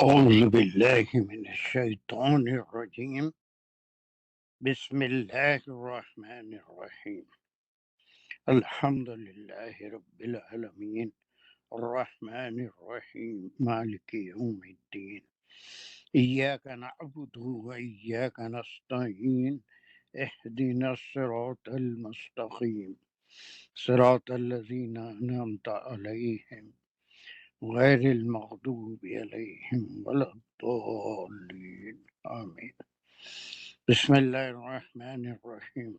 أعوذ بالله من الشيطان الرجيم بسم الله الرحمن الرحيم الحمد لله رب العالمين الرحمن الرحيم مالك يوم الدين إياك نعبد وإياك نستعين اهدنا الصراط المستقيم صراط الذين أنعمت عليهم غير المغضوب عليهم ولا الضالين آمين بسم الله الرحمن الرحيم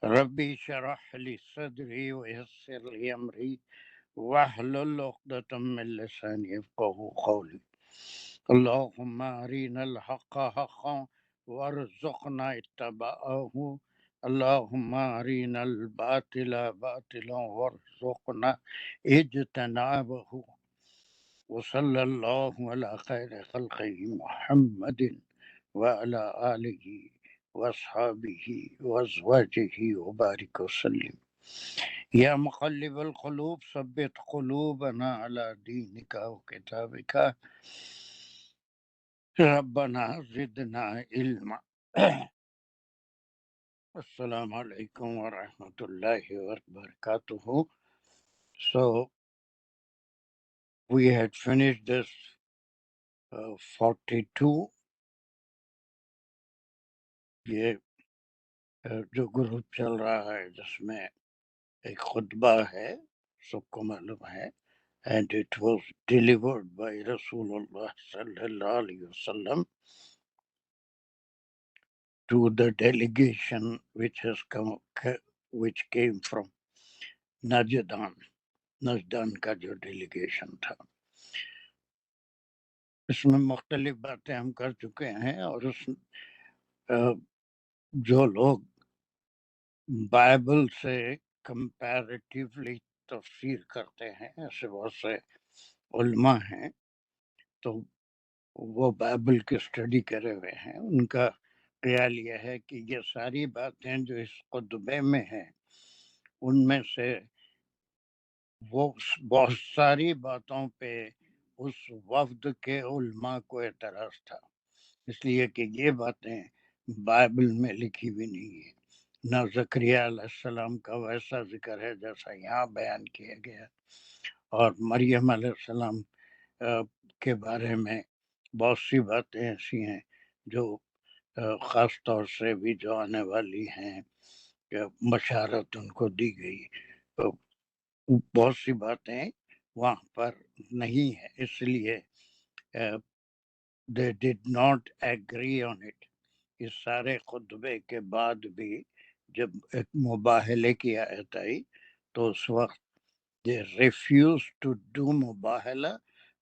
ربي شرح لي صدري ويسر لي أمري واحلل عقدة من لساني يفقهوا قولي اللهم أرنا الحق حقا وارزقنا اتباعه اللهم أرنا الباطل باطلا وارزقنا اجتنابه وصلى الله على خير خلقه محمد وعلى آله وأصحابه وأزواجه وبارك وسلم يا مقلب القلوب ثبت قلوبنا على دينك وكتابك ربنا زدنا علما السلام عليكم ورحمة الله وبركاته. So we had finished this 42 یہ جو گروپ چل رہا ہے جس میں ایک خطبہ ہے سب کو معلوم ہے and it was delivered by Rasulullah sallallahu alaihi wasallam to the delegation which came from نجدان کا جو ڈیلیگیشن تھا. اس میں مختلف باتیں ہم کر چکے ہیں اور جو لوگ بائبل سے کمپیریٹیولی تفسیر کرتے ہیں ایسے بہت سے علماء ہیں تو وہ بائبل کی اسٹڈی کرے ہوئے ہیں. ان کا خیال یہ ہے کہ یہ ساری باتیں جو اس خطبے میں ہیں ان میں سے وہ بہت ساری باتوں پہ اس وفد کے علماء کو اعتراض تھا، اس لیے کہ یہ باتیں بائبل میں لکھی بھی نہیں ہے. نہ زکریا علیہ السلام کا ویسا ذکر ہے جیسا یہاں بیان کیا گیا، اور مریم علیہ السلام کے بارے میں بہت سی باتیں ایسی ہیں جو خاص طور سے بھی جو آنے والی ہیں بشارت ان کو دی گئی، بہت سی باتیں وہاں پر نہیں ہے. اس لیے they did not agree on it. اس سارے خطبے کے بعد بھی جب ایک مباہلے کی آیت آئی تو اس وقت they refused to do مباہلہ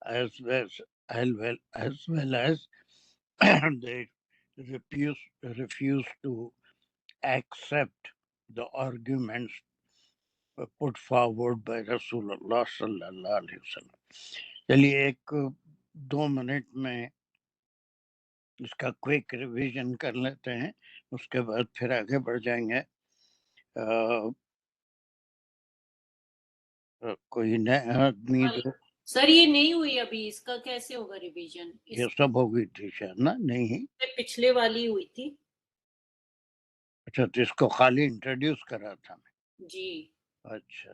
as well as they refused to accept the arguments put forward by رسول اللہ صلی اللہ علیہ وسلم. چلیے 1-2 منٹ میں اس کا کوئک ریویژن کر لیتے ہیں، اس کے بعد پھر آگے بڑھ جائیں گے. کوئی نیا آدمی جو سر یہ نہیں ہوئی ابھی، اس کا کیسے ہوگا ریویژن؟ یہ سب ہو گئی تھی شاید نا؟ نہیں، پچھلے والی ہوئی تھی. اچھا تو اس کو خالی انٹروڈیوس کرا تھا میں. جی اچھا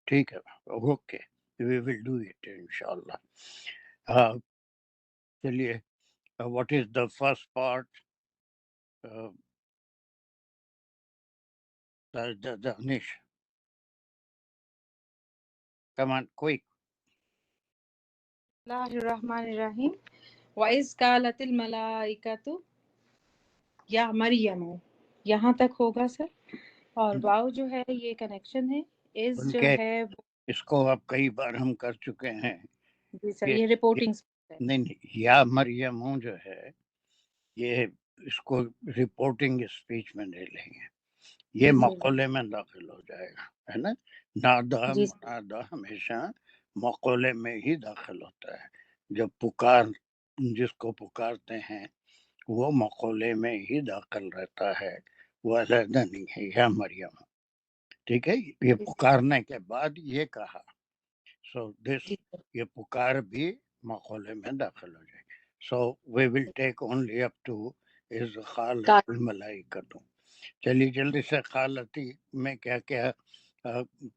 ٹھیک ہے، okay we will do it انشاءاللہ. چلیے what is the first part? Danish come on quick. اللہ الرحمن الرحیم. وَإِذْ قَالَتِ الْمَلَائِكَةُ یا مریم، یہاں تک ہوگا سر. اور واو جو ہے یہ کنیکشن ہے، از جو ہے اس کو اب کئی بار ہم کر چکے ہیں. جی سر یہ رپورٹنگ نہیں یا مریم جو ہے یہ اس کو رپورٹنگ اسپیچ میں نہیں لیں گے، یہ مقولے میں داخل ہو جائے گا، ہے نا. نادا ہمیشہ مقولے میں ہی داخل ہوتا ہے. جب جس کو پکارتے ہیں وہ مقولے میں ہی داخل رہتا ہے، وہ علیحدہ نہیں ہے. یا مریم، ٹھیک ہے. یہ پکارنے کے بعد یہ کہا، سو دس یہ پکار بھی مقولے میں داخل ہو جائے. So we will take only up to is خالت کا الملائکۃ. چلیے جلدی سے خالتی میں کیا کیا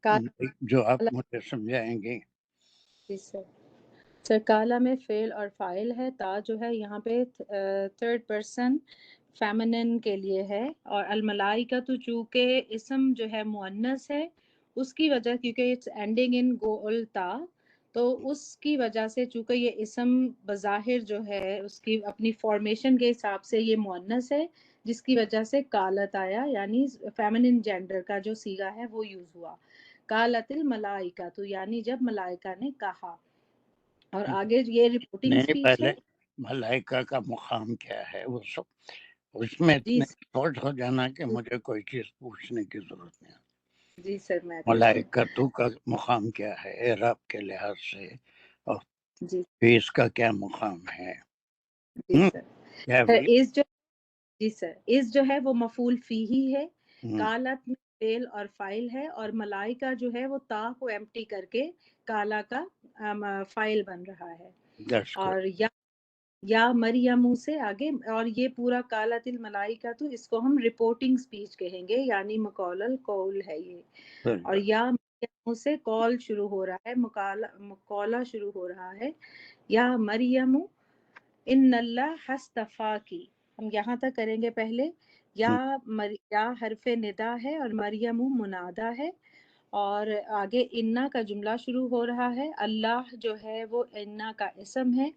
کا جو آپ مجھے سمجھائیں گے. جی سر کالا میں فعل اور فاعل ہے. تا جو ہے یہاں پہ تھرڈ پرسن فیمنن کے لیے ہے، اور الملائکہ تو چونکہ اسم جو ہے مؤنث ہے اس کی وجہ، کیونکہ اٹس اینڈنگ ان گول تا، تو اس کی وجہ سے چونکہ یہ اسم بظاہر جو ہے اس کی اپنی فارمیشن کے حساب سے یہ مؤنث ہے، جس کی وجہ سے کالت آیا، یعنی فیمنن جینڈر کا جو صیغہ ہے وہ یوز ہوا. کالت الملائکہ تو یعنی جب ملائکہ نے کہا. اور آگے یہ رپورٹنگ نہیں اسپیچ پہلے ہے. ملائکہ کا مقام کیا ہے وہ سب اس میں جی اتنے سوچ ہو جانا کہ مجھے کوئی چیز پوچھنے کی ضرورت نہیں. جی سر میں ملائکتو کا مقام کیا ہے اعراب کے لحاظ سے، اور جی فیس کا کیا مقام ہے. جی سر. کیا سر بولیے. اس جو جی سر اس جو ہے وہ مفعول فی ہی ہے. ہوں، کالت میں فعل اور فاعل ہے، اور ملائکہ جو ہے وہ تا کو ایمٹی کر کے کالا کا فاعل بن رہا ہے. that's good. اور یا مریم سے آگے، اور یہ پورا کالت الملائکہ تو اس کو ہم رپورٹنگ سپیچ کہیں گے، یعنی مقول القول ہے یہ. Very اور good. یا مریم سے کال شروع ہو رہا ہے، مقالہ شروع ہو رہا ہے. یا مریم ان اللہ ہستفاکی، ہم یہاں تک کریں گے پہلے. یا یا حرف ندا ہے اور مریم منادا ہے، اور آگے انا کا جملہ شروع ہو رہا ہے. اللہ جو ہے وہ انا کا اسم ہے،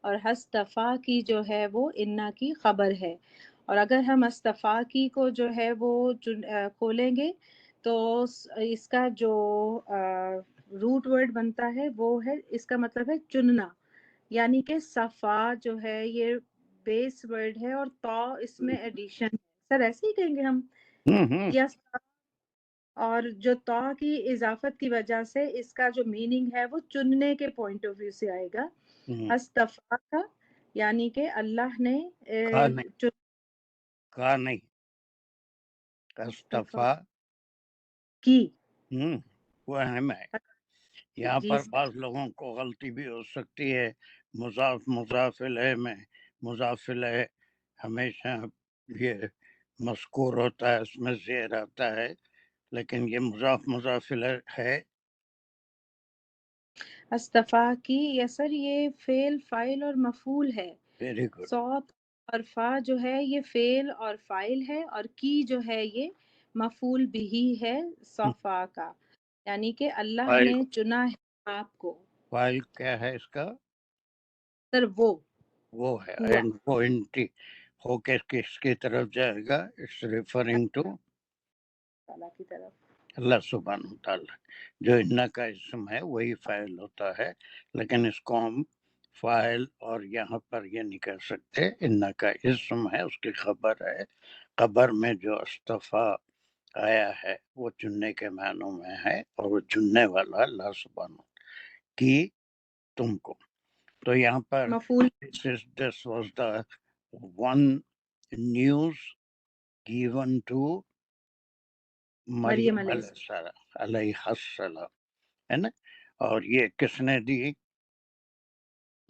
اور ہستفا کی جو ہے وہ انا کی خبر ہے. اور اگر ہم استفا کی کو جو ہے وہ کھولیں گے تو اس کا جو روٹ ورڈ بنتا ہے وہ ہے، اس کا مطلب ہے چننا، یعنی کہ صفا جو ہے یہ بیس ورڈ ہے اور تا اس میں ایڈیشن ہے. سر ایسے ہی کہیں گے ہم، یا اور جو تا کی اضافت کی وجہ سے اس کا جو میننگ ہے وہ چننے کے پوائنٹ آف ویو سے آئے گا. استفا کا یعنی کہ اللہ نے کا نہیں استفا کی. وہ اہم ہے. یہاں جی پر بعض لوگوں کو غلطی بھی ہو سکتی ہے. مضاف الیہ میں مضاف الیہ ہمیشہ یہ مذکور ہوتا ہے، اس میں زیر آتا ہے، لیکن یہ مضاف الیہ ہے. استفا کی، یس سر یہ فعل فاعل اور مفعول ہے. Very good. صوت اور فا جو ہے یہ فعل اور فاعل ہے، اور کی جو ہے یہ مفعول بھی ہے صفا کا، یعنی کہ اللہ فائل نے چنا ہے آپ کو. فائل کیا ہے اس کا؟ سر وہ ہے. ہوا اینڈ وہ انٹی ہو کے کس کی طرف جائے گا؟ اٹس ریفرنگ ٹو تعالیٰ کی طرف. اللہ سبحانہ وتعالیٰ. جو انا کا اسم ہے وہی فاعل ہوتا ہے، لیکن اس کو ہم فاعل اور یہاں پر یہ نہیں کہہ سکتے. انا کا اسم ہے، اس کی خبر ہے. خبر میں جو استفا آیا ہے وہ چننے کے معنوں میں ہے، اور وہ چننے والا اللہ سبحانہ کی تم کو. تو یہاں پر مفعول this was the one news given to مریم مریم علیہ السلام. علیہ السلام، ہے نا. اور یہ کس نے دی؟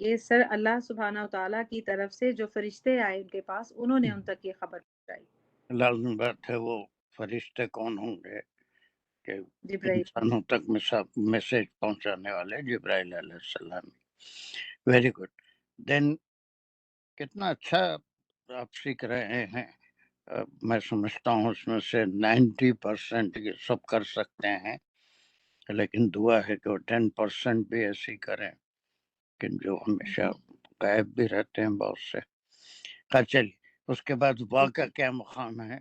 یہ سر اللہ سبحانہ تعالیٰ کی طرف سے جو فرشتے آئے ان کے پاس، انہوں نے ان تک یہ خبر پہنچائی. لازم بات ہے وہ فرشتے کون ہوں گے کہ جبرائیل. انسانوں تک میسج پہنچانے والے؟ جبرائیل علیہ السلام. Very good. دین کتنا اچھا آپ سیکھ رہے ہیں. میں سمجھتا ہوں اس میں سے 90% یہ سب کر سکتے ہیں، لیکن دعا ہے کہ وہ 10% بھی ایسی کریں کہ جو ہمیشہ غائب بھی رہتے ہیں بہت سے. چلیے اس کے بعد وا کا کیا مقام ہے؟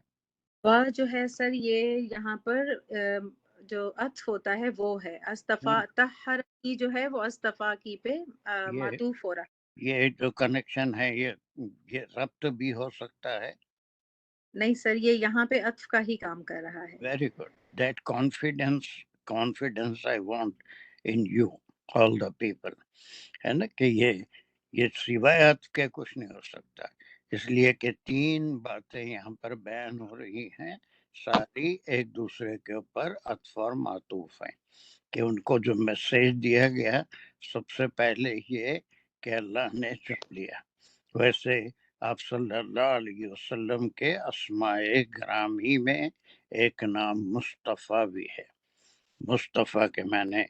واہ جو ہے سر یہ یہاں پر جو عطف ہوتا ہے وہ ہے استفا. طہر کی جو ہے وہ استفا کی پہ معطوف ہو رہا ہے. یہ جو کنیکشن ہے یہ ربط بھی ہو سکتا ہے. نہیں سر یہ یہاں پہ عطف کا ہی کام کر رہا ہے. Very good. That confidence I want in you all the people, ہے نا، کہ یہ سوائے عطف کے کچھ نہیں ہو سکتا، اس لیے کہ 3 باتیں یہاں پر بیان ہو رہی ہیں، ساری ایک دوسرے کے اوپر عطف اور معطوف ہیں. کہ ان کو جو میسیج دیا گیا سب سے پہلے یہ کہ اللہ نے چن لیا. ویسے آپ صلی اللہ علیہ وسلم کے اسماء گرامی میں ایک نام مصطفیٰ بھی ہے. مصطفیٰ کے معنی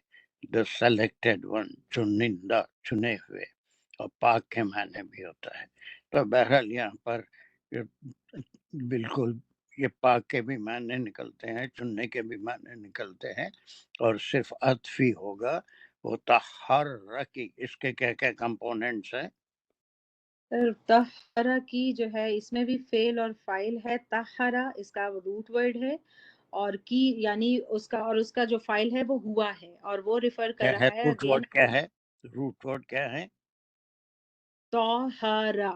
دا سلیکٹڈ ون، چنندہ، چنے ہوئے، اور پاک کے معنی بھی ہوتا ہے. تو بہرحال یہاں پر بالکل یہ پاک کے بھی معنی نکلتے ہیں، چننے کے بھی معنی نکلتے ہیں، اور صرف عطفی ہوگا وہ طہر کی. اس کے کیا کیا کمپوننٹس ہیں؟ طہرہ کی جو ہے اس میں بھی فعل اور فاعل ہے. طہرہ اس کا روٹ ورڈ ہے، اور کی یعنی اس کا جو فاعل ہے وہ ہوا ہے، اور وہ ریفر کر کیا ہے رہا ہے روٹ اگین ورڈ؟ کیا ہے روٹ ورڈ؟ کیا ہے؟ طہرہ.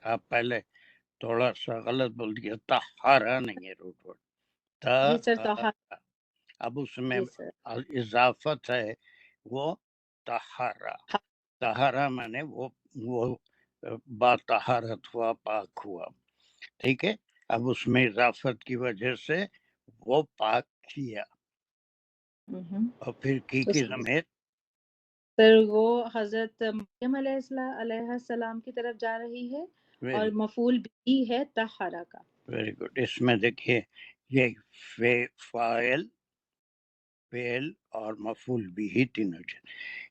آپ پہلے تھوڑا سا غلط بول دیا، طہارا نہیں ہے روٹ ورڈ، جی سر طہارا. اب اس میں جی سر اضافت ہے وہ طہارا. طہارا مانے وہ باطہارت ہوا، پاک ہوا. ٹھیک ہے. اب اس میں اضافت کی وجہ سے وہ پاک کیا، اور پھر کی ضمیر سر وہ حضرت مریم علیہ السلام کی طرف جا رہی ہے، اور مفعول بھی ہے طہارا کا. Very good. اس میں دیکھیے یہ فاعل، فعل اور مفعول بھی ہی تینوں چیز.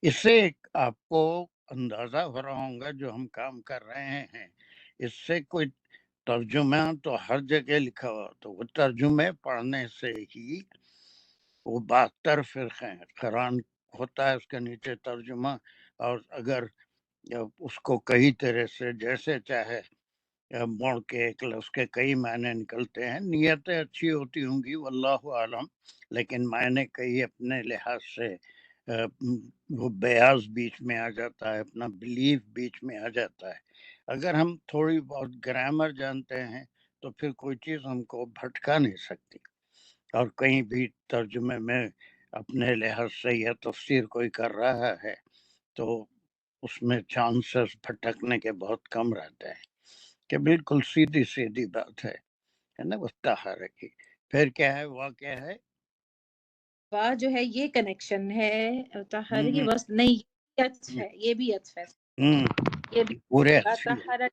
اس سے آپ کو اندازہ ہو رہا ہوگا جو ہم کام کر رہے ہیں، اس سے کوئی ترجمہ تو ہر جگہ لکھا ہوا، تو وہ ترجمے پڑھنے سے ہی وہ 72 فرقے ہیں. قرآن ہوتا ہے اس کے نیچے ترجمہ، اور اگر اس کو کئی طرح سے جیسے چاہے موڑ کے ایک لفظ کے کئی معنی نکلتے ہیں. نیتیں اچھی ہوتی ہوں گی واللہ عالم، لیکن معنی کئی اپنے لحاظ سے وہ بیاض بیچ میں آ جاتا ہے، اپنا بلیف بیچ میں آ جاتا ہے. اگر ہم تھوڑی بہت گرامر جانتے ہیں تو پھر کوئی چیز ہم کو بھٹکا نہیں سکتی. اور کہیں بھی ترجمے میں اپنے لحاظ سے یا تفسیر کوئی کر رہا ہے تو اس میں چانسز بھٹکنے کے بہت کم رہتے ہیں، کہ بالکل سیدھی سیدھی بات ہے نا. وہ طہارہ کی. پھر کیا ہے؟ وہ کیا ہے؟ واہ جو ہے یہ کنیکشن ہے طہارہ کی. بس نہیں، یہ عطف ہے، یہ بھی عطف ہے، یہ بھی پورے اچھی طہارہ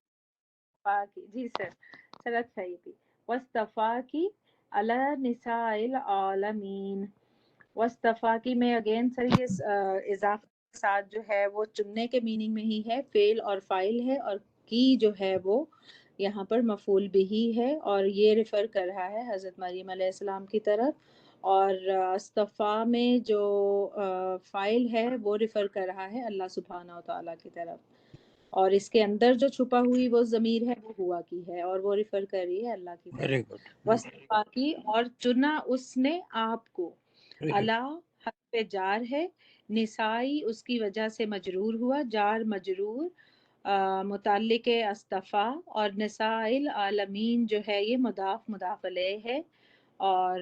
کی. جی سر سر اچھا یہ بھی. واصطفیٰ کی علی نساء العالمین. واصطفیٰ کی میں اگین سر یہ اضافہ کے ساتھ جو ہے وہ چننے کے میننگ میں ہی ہے، فعل اور فاعل ہے، اور کی جو ہے وہ یہاں پر مفعول بھی ہے، اور یہ ریفر کر رہا ہے حضرت مریم علیہ السلام کی طرف. اور اصطفیٰ میں جو فاعل ہے وہ ریفر کر رہا ہے اللہ سبحانہ و تعالیٰ کی طرف، اور اس کے اندر جو چھپا ہوئی وہ ضمیر ہے وہ ہوا کی ہے، اور وہ ریفر کر رہی ہے اللہ کی ویری طرف. گڈ. واصطفیٰ کی اور چنا اس نے آپ کو. اللہ حرف جار ہے، نسائی اس کی وجہ سے مجرور ہوا، جار مجرور متعلق اصطفیٰ، اور نساء العالمین جو ہے یہ مضاف الیہ ہے، اور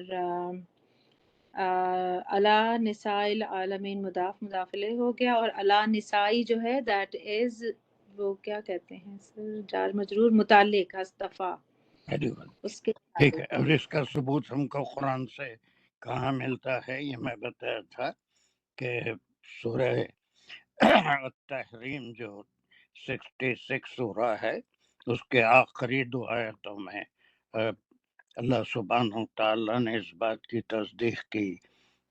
علی نساء العالمین مضاف الیہ ہو گیا. اور علی نسائی جو ہے دیٹ از وہ کیا کہتے ہیں سر، جار مجرور متعلق اصطفیٰ اس کے. ٹھیک ہے. اور اس کا ثبوت ہم کو قرآن سے کہاں ملتا ہے؟ یہ میں بتایا تھا کہ سورہ التحریم جو 66 سورہ ہے، اس کے آخری 2 آیتوں میں اللہ سبحانہ تعالیٰ نے اس بات کی تصدیق کی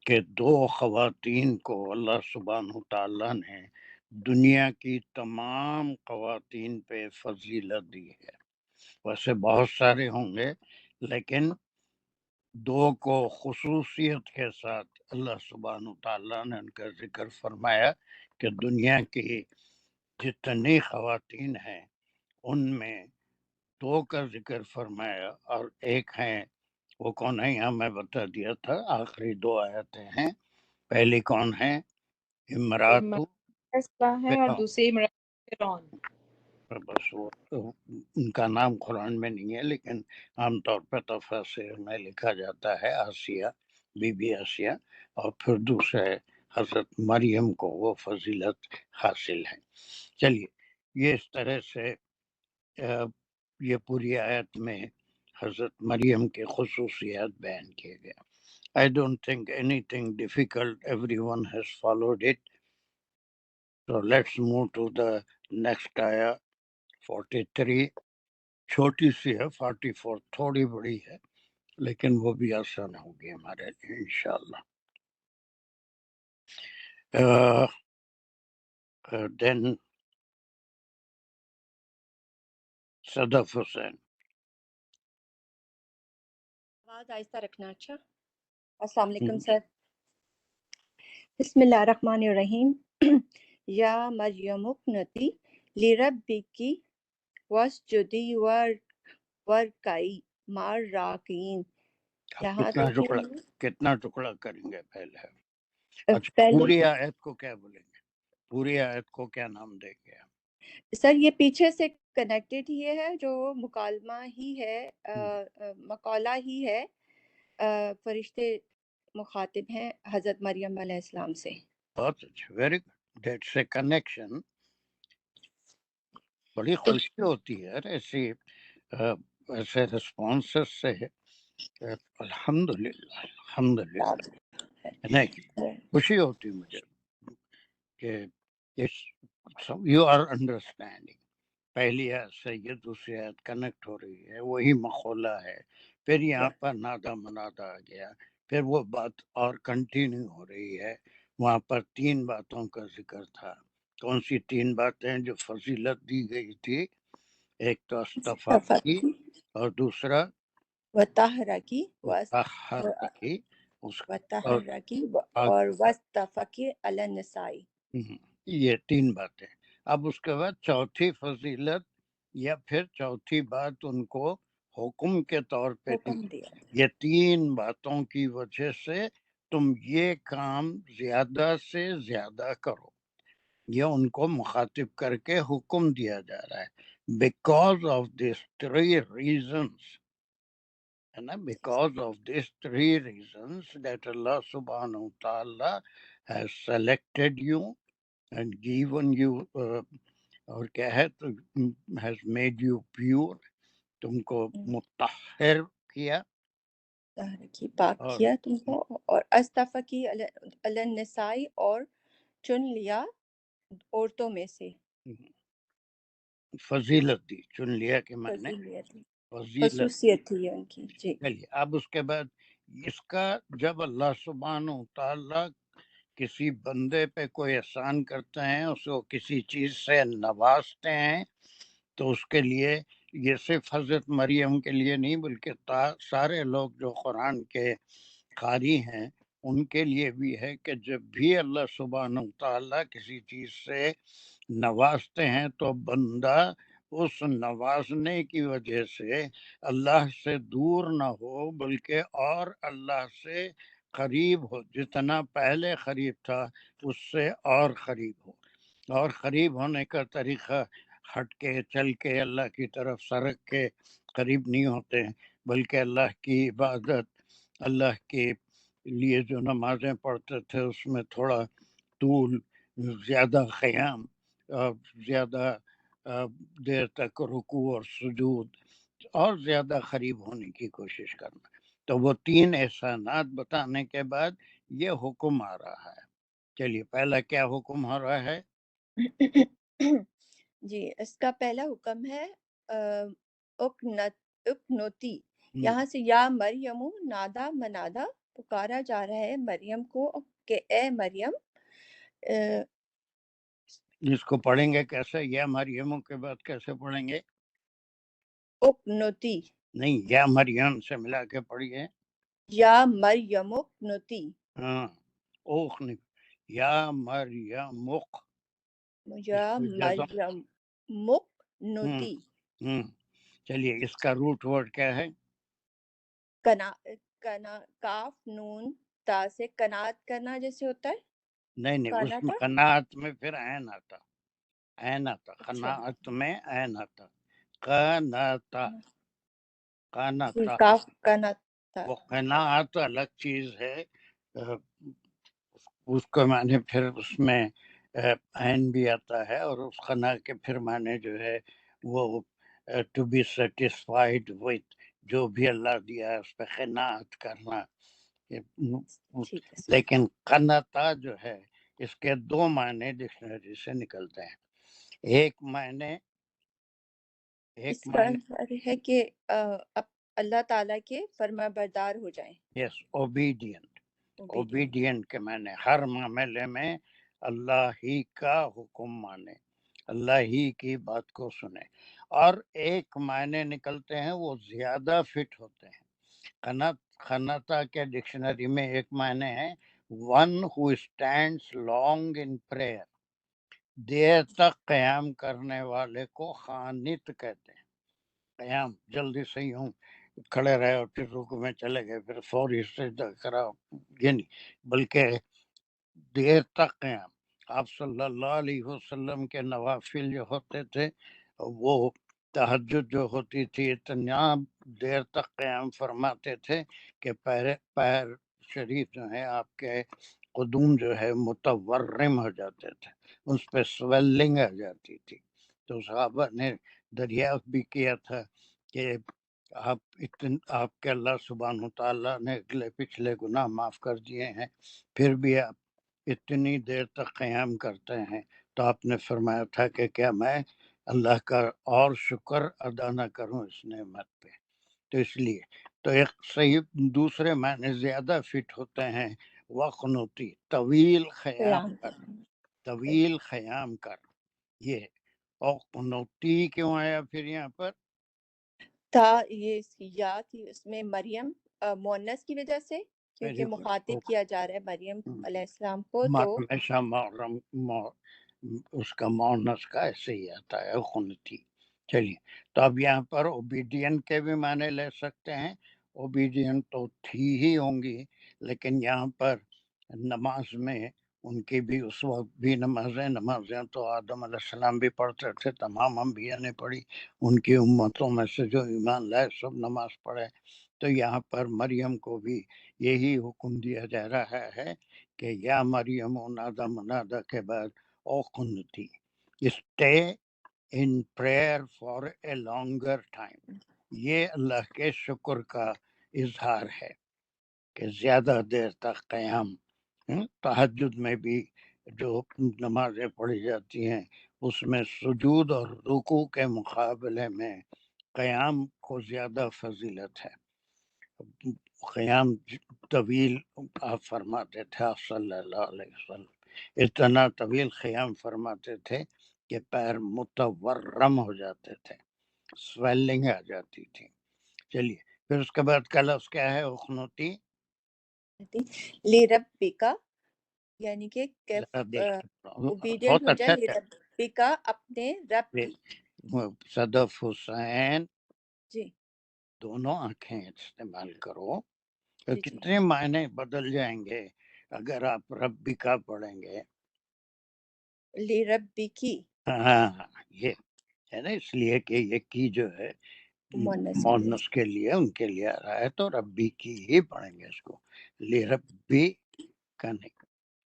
کہ 2 خواتین کو اللہ سبحانہ تعالیٰ نے دنیا کی تمام خواتین پہ فضیلت دی ہے. ویسے بہت سارے ہوں گے، لیکن 2 کو خصوصیت کے ساتھ اللہ سبحانہ تعالیٰ نے ان کا ذکر فرمایا کہ دنیا کی جتنی خواتین ہیں ان میں 2 کا ذکر فرمایا، اور ایک ہیں وہ کون ہے یہاں میں بتا دیا تھا. آخری 2 آیتیں ہیں. پہلی کون ہے؟ امرات ہے، اور دوسری فرعون. بس وہ ان کا نام قرآن میں نہیں ہے، لیکن عام طور پر تفاسیر میں لکھا جاتا ہے آسیہ، بی بی آسیہ، اور پھر دوسرے حضرت مریم کو وہ فضیلت حاصل ہے. چلیے، یہ اس طرح سے یہ پوری آیت میں حضرت مریم کے خصوصیات بیان کیے گئے. I don't think anything difficult, everyone has followed it. So let's move to the next ayah, 43. چھوٹی سی ہے 44، تھوڑی بڑی ہے لیکن وہ بھی آسان ہوگی ہمارے لیے انشاءاللہ. Then صدف حسین. آواز آہستہ رکھنا. اچھا، السلام علیکم سر. بسم اللہ الرحمن الرحیم. یا مریم اقنتی لربکی واسجدی وارکعی مع الراکعین. یہاں کتنا ٹکڑا کریں گے پہلے؟ اچھا، پہلے پوری آیت کو کیا بولیں گے؟ پوری آیت کو کیا نام دیں گے؟ سر یہ پیچھے سے کنیکٹڈ ہی ہے، جو مکالمہ ہی ہے، مقالہ ہی ہے. فرشتے مخاطب ہیں حضرت مریم علیہ السلام سے. بہت اچھا، very good. That's a connection. بڑی خوشی ہوتی ہے ایسے رسپانسز سے. الحمدللہ الحمدللہ. نہیں، خوشی ہوتی مجھے کہ یو آر انڈرسٹینڈنگ. پہلی آیت سے یہ دوسری آیت کنیکٹ ہو رہی ہے، وہی مقولہ ہے. پھر یہاں پر نادا منادا آ گیا، پھر وہ بات اور کنٹینیو ہو رہی ہے. وہاں پر 3 باتوں کا ذکر تھا. کون سی 3 باتیں جو فضیلت دی گئی تھی؟ ایک تو اصطفا کی، اور دوسرا وطہرکی وطہرکی، اور واصطفاکی علی النساء. یہ 3 باتیں. اب اس کے بعد چوتھی فضیلت یا پھر چوتھی بات ان کو حکم کے طور پہ دی. یہ 3 باتوں کی وجہ سے تم یہ کام زیادہ سے زیادہ کرو. یہ ان کو مخاطب کر کے حکم دیا جا رہا ہے. بیکاز آف دیس 3 reasons، ہے نا، because of these 3 reasons that Allah subhanahu wa ta'ala has selected you and given you اور کیا ہے تو has made you pure، تم کو مطہر کیا، پاک کیا تم کو، اور اصطفاکی علی النساء، اور چن لیا عورتوں میں سے. فضیلت دی. چن لیا کہ میں نے فضیلت، خصوصیت تھی ان کی. جی چلیے اب اس کے بعد اس کا جب اللہ سبحانہ و تعالیٰ کسی بندے پہ کوئی احسان کرتے ہیں، اس کو کسی چیز سے نوازتے ہیں، تو اس کے لیے یہ صرف حضرت مریم کے لیے نہیں بلکہ سارے لوگ جو قرآن کے قاری ہیں ان کے لیے بھی ہے کہ جب بھی اللہ سبحانہ و تعالیٰ کسی چیز سے نوازتے ہیں تو بندہ اس نوازنے کی وجہ سے اللہ سے دور نہ ہو بلکہ اور اللہ سے قریب ہو. جتنا پہلے قریب تھا اس سے اور قریب ہو. اور قریب ہونے کا طریقہ ہٹ کے چل کے اللہ کی طرف سرک کے قریب نہیں ہوتے ہیں، بلکہ اللہ کی عبادت، اللہ کے لیے جو نمازیں پڑھتے تھے اس میں تھوڑا طول، زیادہ قیام، زیادہ دیر تک رکوع اور سجود، اور زیادہ قریب ہونے کی کوشش کرنا. تو وہ 3 احسانات بتانے کے بعد یہ حکم آ رہا ہے. چلیے پہلا کیا حکم ہو رہا ہے؟ جی اس کا پہلا حکم ہے اقنوتی. یہاں سے یا مریم نادا منادا، پکارا جا رہا ہے مریم کو کہ اے مریم. جس کو پڑھیں گے کیسے؟ یا مریم کے بعد کیسے پڑھیں گے؟ اقنوتی نہیں، یا مریم سے ملا کے پڑھیے. یا مریم اقنوتی. ہاں، اوخ نہیں، یا مریم یا مریم اقنوتی. چلیے اس کا روٹ ورڈ کیا ہے؟ کاف نون تا سے قناعت کرنا جیسے ہوتا ہے. نہیں، اس میں قناعت میں پھر عین آتا، عین آتا، قناعت میں عین آتا. قناتا، قناتا، وہ قناعت الگ چیز ہے، اس کو معنی پھر اس میں عین بھی آتا ہے، اور اس قنا کے پھر معنی جو ہے وہ ٹو بی سیٹسفائیڈ وتھ، جو بھی اللہ دیا ہے اس پہ قناعت کرنا. لیکن قناتا جو ہے اس کے دو معنی ڈکشنری سے نکلتے ہیں. ایک معنی اس کا ہے کہ اللہ تعالیٰ کے فرما بردار ہو جائیں. یس، اوبیڈینٹ کے معنی ہر معاملے میں اللہ ہی کا حکم مانے، اللہ ہی کی بات کو سنے. اور ایک معنی نکلتے ہیں وہ زیادہ فٹ ہوتے ہیں. خنتا کے ڈکشنری میں ایک معنی ہے one who stands long in prayer, دیر تک قیام کرنے والے کو خانت کہتے ہیں. قیام جلدی سے یوں کھڑے رہے اور پھر رکوع میں چلے گئے پھر فوری سجدہ کرا، یہ نہیں، بلکہ دیر تک قیام. آپ صلی اللہ علیہ وسلم کے نوافل جو ہوتے تھے وہ تہجد جو ہوتی تھی اتنا دیر تک قیام فرماتے تھے کہ پیر شریف جو ہے آپ کے قدوم جو ہے متورم ہو جاتے تھے، اس پہ سویلنگ آ جاتی تھی. تو صحابہ نے دریافت بھی کیا تھا کہ آپ کے اللہ سبحانہ تعالیٰ نے اگلے پچھلے گناہ معاف کر دیے ہیں، پھر بھی آپ اتنی دیر تک قیام کرتے ہیں. تو آپ نے فرمایا تھا کہ کیا میں اللہ کا اور شکر ادا نہ کروں اس نعمت پہ. تو اس لیے تو ایک صحیح دوسرے معنی زیادہ فٹ ہوتے ہیں وقنوتی، طویل خیام کر، طویل خیام کر. یہ اور قنوتی کیوں آیا پھر یہاں پر؟ یہ اس کی یا تھی اس میں مریم مؤنث کی وجہ سے، کیونکہ مخاطب کیا جا رہا ہے مریم علیہ السلام کو. تو ہمیشہ اس کا مؤنث کا ایسے ہی آتا ہے قنوتی. چلیے، تو اب یہاں پر اوبیڈینٹ کے بھی معنی لے سکتے ہیں. اوبیڈینٹ تو تھی ہی ہوں گی، لیکن یہاں پر نماز میں ان کی بھی اس وقت بھی نمازیں تو آدم علیہ السلام بھی پڑھتے تھے، تمام انبیاء نے پڑھی، ان کی امتوں میں سے جو ایمان لائے سب نماز پڑھے. تو یہاں پر مریم کو بھی یہی حکم دیا جا رہا ہے کہ یا مریم نادا منادا کے بعد او قنتی، stay in prayer for a longer time. یہ اللہ کے شکر کا اظہار ہے کہ زیادہ دیر تک قیام. تہجد میں بھی جو نمازیں پڑھی جاتی ہیں اس میں سجود اور رکوع کے مقابلے میں قیام کو زیادہ فضیلت ہے. قیام طویل آپ فرماتے تھے آپ صلی اللہ علیہ وسلم، اتنا طویل قیام فرماتے تھے کہ پیر متورم ہو جاتے تھے، سویلنگ آ جاتی تھی. چلیے، پھر اس کے بعد کا لفظ کیا ہے؟ اخنوتی لربکا، یعنی کہ اوبیڈینٹ ہو جائے لربکا، اپنے رب کی. صدف حسین جی دونوں آنکھیں استعمال کرو. جی جی. کتنے معنی بدل جائیں گے اگر آپ ربکا پڑھیں گے. لربکی ہاں، یہ ہے نا، اس لیے کہ یہ کی جو ہے مونس کے لیے ان کے لیے آ رہا ہے، تو ربی کی ہی پڑھیں گے اس کو، لے ربی کا نہیں.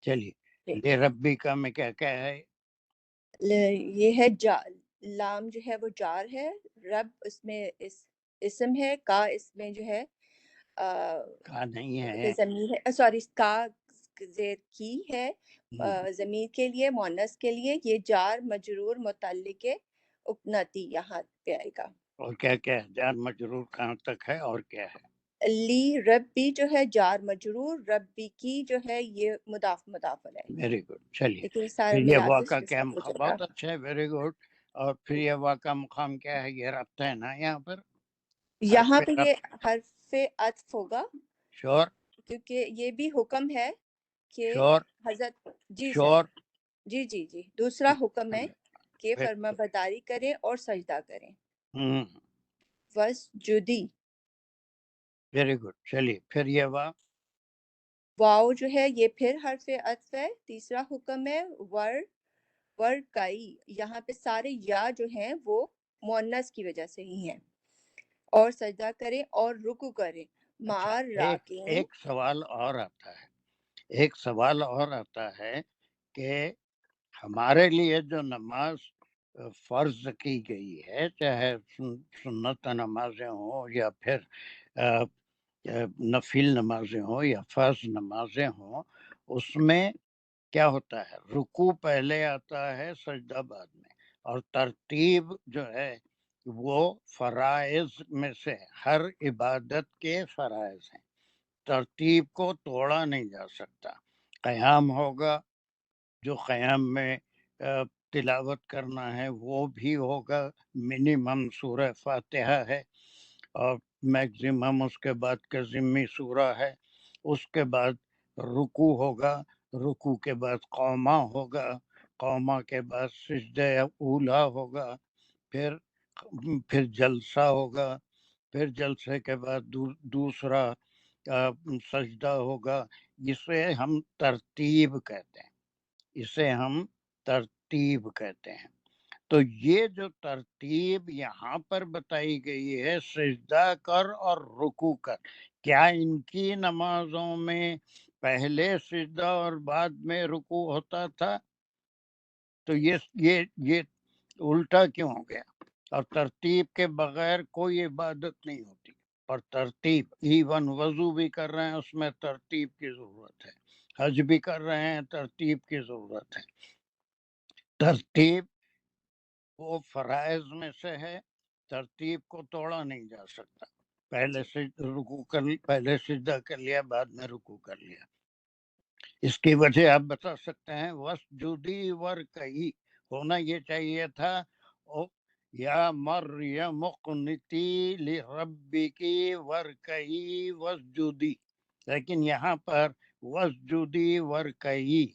چلیے، لے ربی کا میں کیا کیا ہے؟ یہ ہے لام جو ہے وہ جار ہے، رب اس میں اسم ہے، کا اس میں جو ہے کا نہیں ہے، ضمیر ہے، سوری کا زیر کی ہے ضمیر کے لیے، مؤنث کے لیے. یہ جار مجرور متعلق اپنتی یہاں پہ آئے گا. اور کیا کیا ہے؟ جار مجرور کہاں تک ہے اور کیا ہے؟ لی ربی جو ہے جار مجرور، ربی کی جو ہے یہ مضاف علیہ. Very good. چلیے، لیکن سارا پھر یہ ملا کے واقعہ اس کیا کا ہو جائے بہت گا. اچھا ہے، ویری گڈ. اور پھر یہ واقعہ مقام کیا ہے؟ یہ ربط ہے نا یہاں پر، یہاں پہ یہ حرف عطف ہوگا، شور، کیونکہ یہ بھی حکم ہے کہ شور، حضرت جی شور. جی جی جی دوسرا حکم ہے کہ فرما برداری کریں اور سجدہ کریں. وسجدی، ویری گڈ. چلیے، پھر یہ واو جو ہے یہ پھر حرف عطف ہے. تیسرا حکم ہے ورکائی. یہاں پہ سارے یا جو ہیں وہ مؤنث کی وجہ سے ہی ہیں. اور سجدہ کریں اور رکوع کریں مع راکعین. ایک سوال اور آتا ہے کہ ہمارے لیے جو نماز فرض کی گئی ہے، چاہے سنت نمازیں ہوں یا پھر نفل نمازیں ہوں یا فرض نمازیں ہوں، اس میں کیا ہوتا ہے؟ رکوع پہلے آتا ہے، سجدہ بعد میں، اور ترتیب جو ہے وہ فرائض میں سے، ہر عبادت کے فرائض ہیں، ترتیب کو توڑا نہیں جا سکتا۔ قیام ہوگا، جو قیام میں تلاوت کرنا ہے وہ بھی ہوگا، منیمم سورہ فاتحہ ہے، اور میکزیمم اس کے بعد کا ضمنی سورہ ہے۔ اس کے بعد رکوع ہوگا، رکوع کے بعد قومہ ہوگا، قومہ کے بعد سجدہ اولا ہوگا، پھر جلسہ ہوگا، پھر جلسے کے بعد دوسرا سجدہ ہوگا۔ اسے ہم ترتیب کہتے ہیں، اسے ہم ترتیب کہتے ہیں۔ تو یہ جو ترتیب یہاں پر بتائی گئی ہے، سجدہ کر اور رکوع کر، کیا ان کی نمازوں میں پہلے سجدہ اور بعد میں رکوع ہوتا تھا؟ تو یہ الٹا کیوں ہو گیا؟ اور ترتیب کے بغیر کوئی عبادت نہیں ہوتی، اور ترتیب، ایون وضو بھی کر رہے ہیں اس میں ترتیب کی ضرورت ہے، حج بھی کر رہے ہیں ترتیب کی ضرورت ہے۔ ترتیب وہ فرائض میں سے ہے، ترتیب کو توڑا نہیں جا سکتا۔ پہلے رکوع پہلے سجدہ کر لیا، بعد میں رکوع کر لیا۔ اس کی وجہ آپ بتا سکتے ہیں؟ وسجودی ورکعی ہونا یہ چاہیے تھا، یا مریم اقنتی لربکی ورکعی وسجودی، لیکن یہاں پر وسجودی ورکعی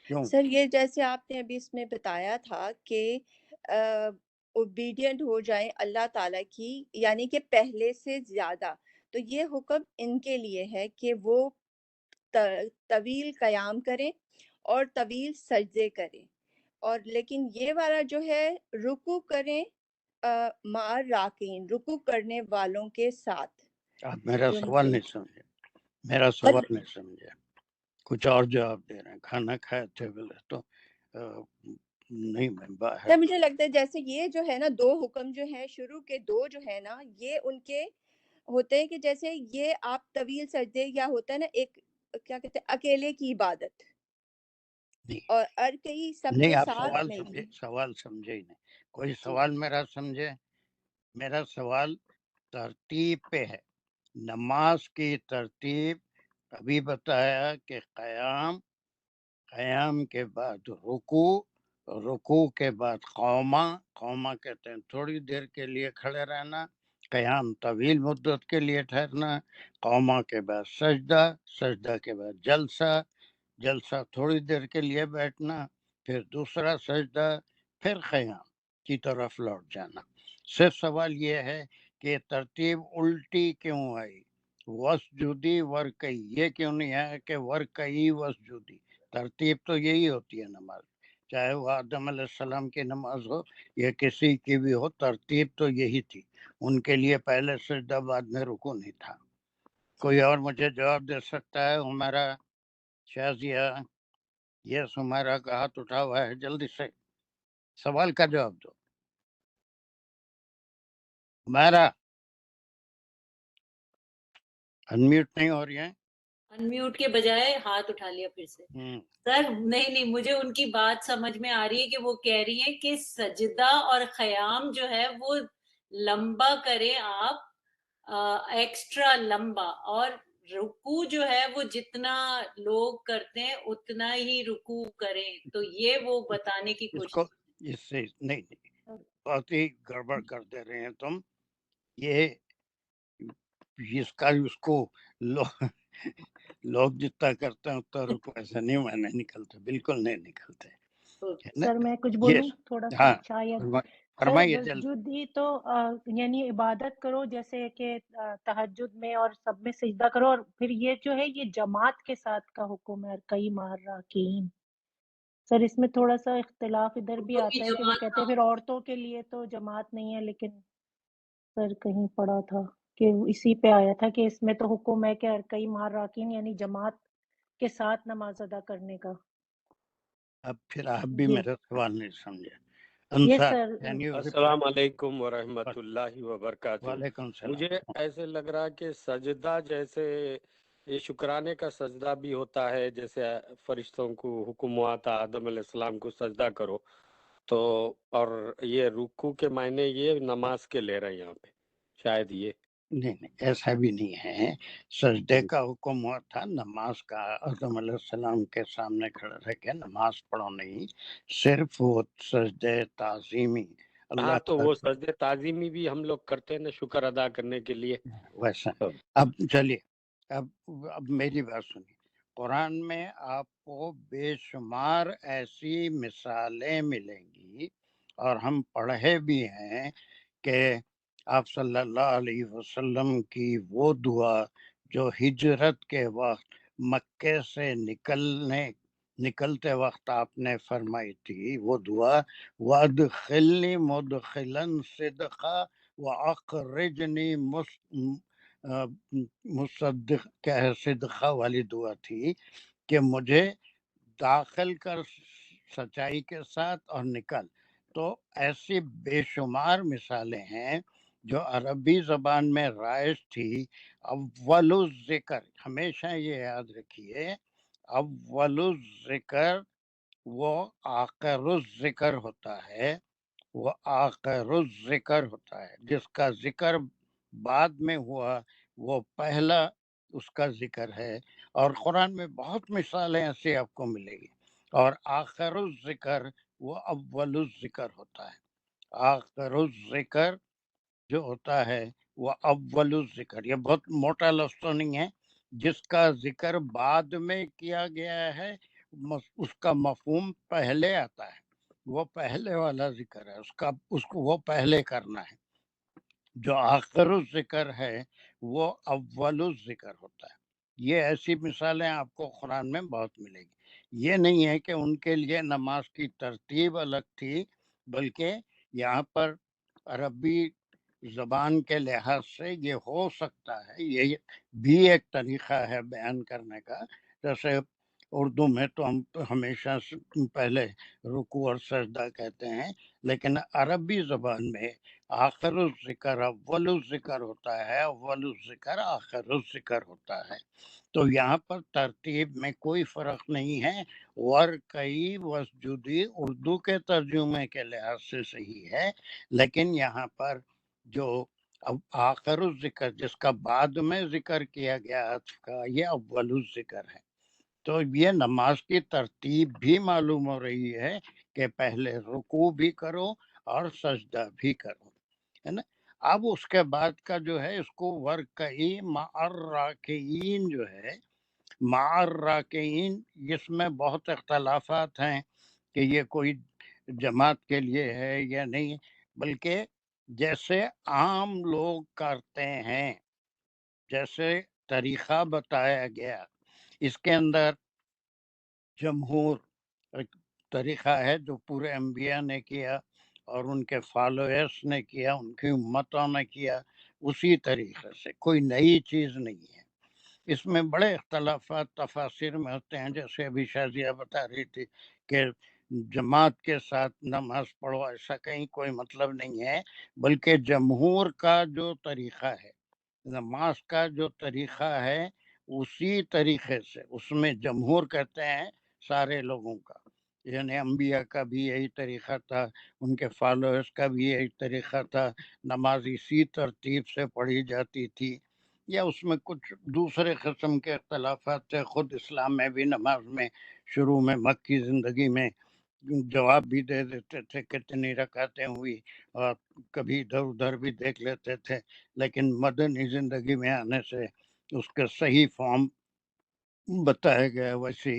کیوں؟ سر یہ جیسے آپ نے ابھی اس میں بتایا تھا کہ اوبیڈینٹ ہو جائیں اللہ تعالیٰ کی، یعنی کہ پہلے سے زیادہ، تو یہ حکم ان کے لیے ہے کہ وہ طویل قیام کریں اور طویل سجدے کریں، اور لیکن یہ والا جو ہے رکوع کریں مع راکعین، رکوع کرنے والوں کے ساتھ۔ آپ میرا جو سوال نہیں سمجھے، میرا سوال نہیں سمجھے، کچھ اور جواب دے رہے ہیں۔ کھانا کھائے تھے بولے تو نہیں، میں باہر سر مجھے لگتا ہے جیسے یہ جو ہے نا دو حکم جو ہیں، شروع کے دو جو ہے نا، یہ ان کے ہوتے ہیں کہ جیسے یہ آپ طویل سجدے، یا ہوتا ہے نا ایک کیا کہتے ہیں اکیلے کی عبادت، نہیں اور کئی سب نہیں، کے آپ ساتھ سوال نہیں۔ سمجھے، سوال سمجھے ہی نہیں، کوئی جی سوال میرا سمجھے؟ میرا سوال ترتیب پہ ہے، نماز کی ترتیب۔ ابھی بتایا کہ قیام، قیام کے بعد رکوع، رکوع کے بعد قومہ، قومہ کہتے ہیں تھوڑی دیر کے لیے کھڑے رہنا، قیام طویل مدت کے لیے ٹھہرنا، قومہ کے بعد سجدہ، سجدہ کے بعد جلسہ، جلسہ تھوڑی دیر کے لیے بیٹھنا، پھر دوسرا سجدہ، پھر قیام کی طرف لوٹ جانا۔ صرف سوال یہ ہے کہ ترتیب الٹی کیوں آئی؟ وسجودی ورکعی، یہ کیوں نہیں ہے کہ ورکعی وسجودی؟ ترتیب تو یہی ہوتی ہے نماز، چاہے وہ آدم علیہ السلام کی نماز ہو یا کسی کی بھی ہو، ترتیب تو یہی تھی۔ ان کے لیے پہلے سجدہ بعد میں رکوع نہیں تھا۔ کوئی اور مجھے جواب دے سکتا ہے؟ ہمارا شازیہ، یس، ہمارا کا ہاتھ اٹھا ہوا ہے، جلدی سے سوال کا جواب دو۔ ہمارا انمیوٹ نہیں ہو رہی ہے۔ انمیوٹ کے بجائے ہاتھ اٹھا لیا پھر سے۔ سر نہیں، مجھے ان کی بات سمجھ میں آ رہی ہے کہ وہ کہہ رہی ہیں کہ سجدہ اور قیام جو ہے وہ لمبا کریں آپ، ایکسٹرا لمبا، اور رکوع جو ہے وہ جتنا لوگ کرتے ہیں اتنا ہی رکوع کریں، تو یہ وہ بتانے کی اس کوشش۔ کو اس سے نہیں، بہت ہی گڑبڑ کر دے رہے ہیں تم۔ یہ اس کا اس کو لوگ جتنا کرتے ہیں اتنا رکوع ایسا نہیں معنی نکلتے، بالکل نہیں نکلتے، ہے نا؟ سر میں کچھ یہ بولوں تھوڑا سا ہاں، شاید؟ سر فرمائیے جلد۔ وسجودی تو یعنی عبادت کرو، جیسے کہ تہجد میں اور سب میں سجدہ کرو، اور پھر یہ جو ہے یہ جماعت کے ساتھ کا حکم ہے، کئی مع راکعین۔ سر اس میں تھوڑا سا اختلاف ادھر بھی آتا ہے کہ وہ کہتے ہیں پھر عورتوں کے لیے تو جماعت نہیں ہے، لیکن سر کہیں پڑھا تھا کہ اسی پہ آیا تھا کہ اس میں تو حکم ہے کہ کئی مع راکعین، یعنی جماعت کے ساتھ نماز ادا کرنے کا۔ اب پھر آپ بھی جی میرا سوال نہیں سمجھے۔ یس انصار، سر۔ can you reply؟ السلام علیکم ورحمۃ اللہ وبرکاتہ۔ وعلیکم السلام۔ مجھے ایسے لگ رہا کہ سجدہ جیسے یہ شکرانے کا سجدہ بھی ہوتا ہے، جیسے فرشتوں کو حکم ہوا تھا آدم علیہ السلام کو سجدہ کرو، تو اور یہ رکوع کے معنی یہ نماز کے لے رہے ہیں یہاں پہ شاید یہ نہیں ایسا بھی نہیں ہے. سجدے کا حکم ہوا تھا، نماز کا آدم علیہ السلام کے سامنے کھڑے رہ کے نماز پڑھو نہیں، صرف وہ سجدے تعظیمی ہاں اللہ تو کا. وہ سجدے تعظیمی بھی ہم لوگ کرتے ہیں نا شکر ادا کرنے کے لیے. ویسا اب چلیے اب میری بات سنیے. قرآن میں آپ کو بے شمار ایسی مثالیں ملیں گی، اور ہم پڑھے بھی ہیں کہ آپ صلی اللہ علیہ وسلم کی وہ دعا جو ہجرت کے وقت مکے سے نکلتے وقت آپ نے فرمائی تھی، وہ دعا وَأَدْخِلْنِي مُدْخِلًا صِدْقًا وَأَخْرِجْنِي مصدق کیا ہے صدقہ والی دعا تھی کہ مجھے داخل کر سچائی کے ساتھ اور نکل. تو ایسی بے شمار مثالیں ہیں جو عربی زبان میں رائج تھی. اول الذکر، ہمیشہ یہ یاد رکھیے، اول الذکر وہ آخر الذکر ہوتا ہے، وہ آخر الذکر ہوتا ہے. جس کا ذکر بعد میں ہوا وہ پہلا اس کا ذکر ہے. اور قرآن میں بہت مثالیں ایسی آپ کو ملے گی. اور آخر الذکر وہ اول الذکر ہوتا ہے. آخر الذکر جو ہوتا ہے وہ اول الذکر، یہ بہت موٹا لفظ تو نہیں ہے. جس کا ذکر بعد میں کیا گیا ہے اس کا مفہوم پہلے آتا ہے، وہ پہلے والا ذکر ہے، اس کو وہ پہلے کرنا ہے. جو آخر الذکر ہے وہ اول الذکر ہوتا ہے. یہ ایسی مثالیں آپ کو قرآن میں بہت ملے گی. یہ نہیں ہے کہ ان کے لیے نماز کی ترتیب الگ تھی، بلکہ یہاں پر عربی زبان کے لحاظ سے یہ ہو سکتا ہے، یہ بھی ایک طریقہ ہے بیان کرنے کا. جیسے اردو میں تو ہم ہمیشہ پہلے رکوع اور سجدہ کہتے ہیں، لیکن عربی زبان میں آخر الذکر اول الذکر ہوتا ہے، اول الذکر آخر الذکر ہوتا ہے. تو یہاں پر ترتیب میں کوئی فرق نہیں ہے. ورکعی وسجدی اردو کے ترجمے کے لحاظ سے صحیح ہے، لیکن یہاں پر جو اب آخر الذکر جس کا بعد میں ذکر کیا گیا عطف کا، یہ اول الذکر ہے. تو یہ نماز کی ترتیب بھی معلوم ہو رہی ہے کہ پہلے رکوع بھی کرو اور سجدہ بھی کرو، ہے نا. اب اس کے بعد کا جو ہے اس کو ورکعی مع الراکعین جو ہے، مع الراکعین، اس میں بہت اختلافات ہیں کہ یہ کوئی جماعت کے لیے ہے یا نہیں، بلکہ جیسے عام لوگ کرتے ہیں، جیسے طریقہ بتایا گیا، اس کے اندر جمہور ایک طریقہ ہے جو پورے انبیاء نے کیا اور ان کے فالوورز نے کیا، ان کی امتوں نے کیا، اسی طریقے سے، کوئی نئی چیز نہیں ہے. اس میں بڑے اختلافات تفاسیر میں ہوتے ہیں، جیسے ابھی شازیہ بتا رہی تھی کہ جماعت کے ساتھ نماز پڑھو، ایسا کہیں کوئی مطلب نہیں ہے، بلکہ جمہور کا جو طریقہ ہے، نماز کا جو طریقہ ہے اسی طریقے سے، اس میں جمہور کہتے ہیں سارے لوگوں کا، یعنی انبیاء کا بھی یہی طریقہ تھا، ان کے فالوورز کا بھی یہی طریقہ تھا، نماز اسی ترتیب سے پڑھی جاتی تھی. یا اس میں کچھ دوسرے قسم کے اختلافات تھے. خود اسلام میں بھی نماز میں شروع میں مکی زندگی میں جواب بھی دے دیتے تھے کتنی رکعتیں ہوئی، اور کبھی ادھر ادھر بھی دیکھ لیتے تھے، لیکن مدنی زندگی میں آنے سے اس کا صحیح فارم بتایا گیا. ویسے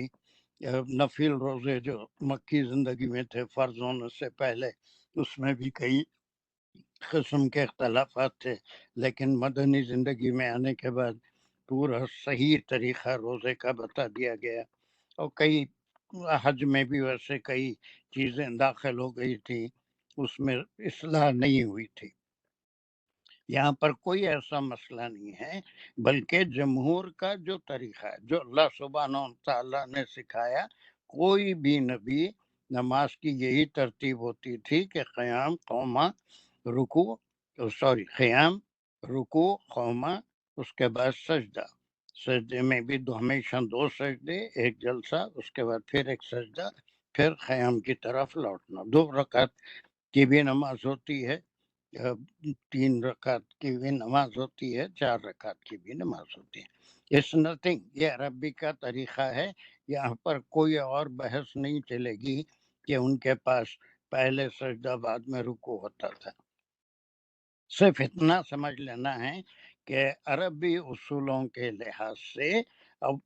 نفل روزے جو مکی زندگی میں تھے فرض ہونے سے پہلے، اس میں بھی کئی قسم کے اختلافات تھے، لیکن مدنی زندگی میں آنے کے بعد پورا صحیح طریقہ روزے کا بتا دیا گیا. اور کئی حج میں بھی ویسے کئی چیزیں داخل ہو گئی تھی، اس میں اصلاح نہیں ہوئی تھی. یہاں پر کوئی ایسا مسئلہ نہیں ہے، بلکہ جمہور کا جو طریقہ ہے، جو اللہ سبحانہ و تعالیٰ نے سکھایا، کوئی بھی نبی نماز کی یہی ترتیب ہوتی تھی کہ قیام قوما قیام رکوع قوما، اس کے بعد سجدہ. سجدے میں بھی ہمیشہ 2 سجدے، ایک جلسہ، اس کے بعد پھر ایک سجدہ، پھر قیام کی طرف لوٹنا. 2 رکعت کی بھی نماز ہوتی ہے، 3 رکعت کی بھی نماز ہوتی ہے، 4 رکعت کی بھی نماز ہوتی ہے. اس نتھنگ، یہ عربی کا طریقہ ہے. یہاں پر کوئی اور بحث نہیں چلے گی کہ ان کے پاس پہلے سجدہ بعد میں رکوع ہوتا تھا. صرف اتنا سمجھ لینا ہے کہ عربی اصولوں کے لحاظ سے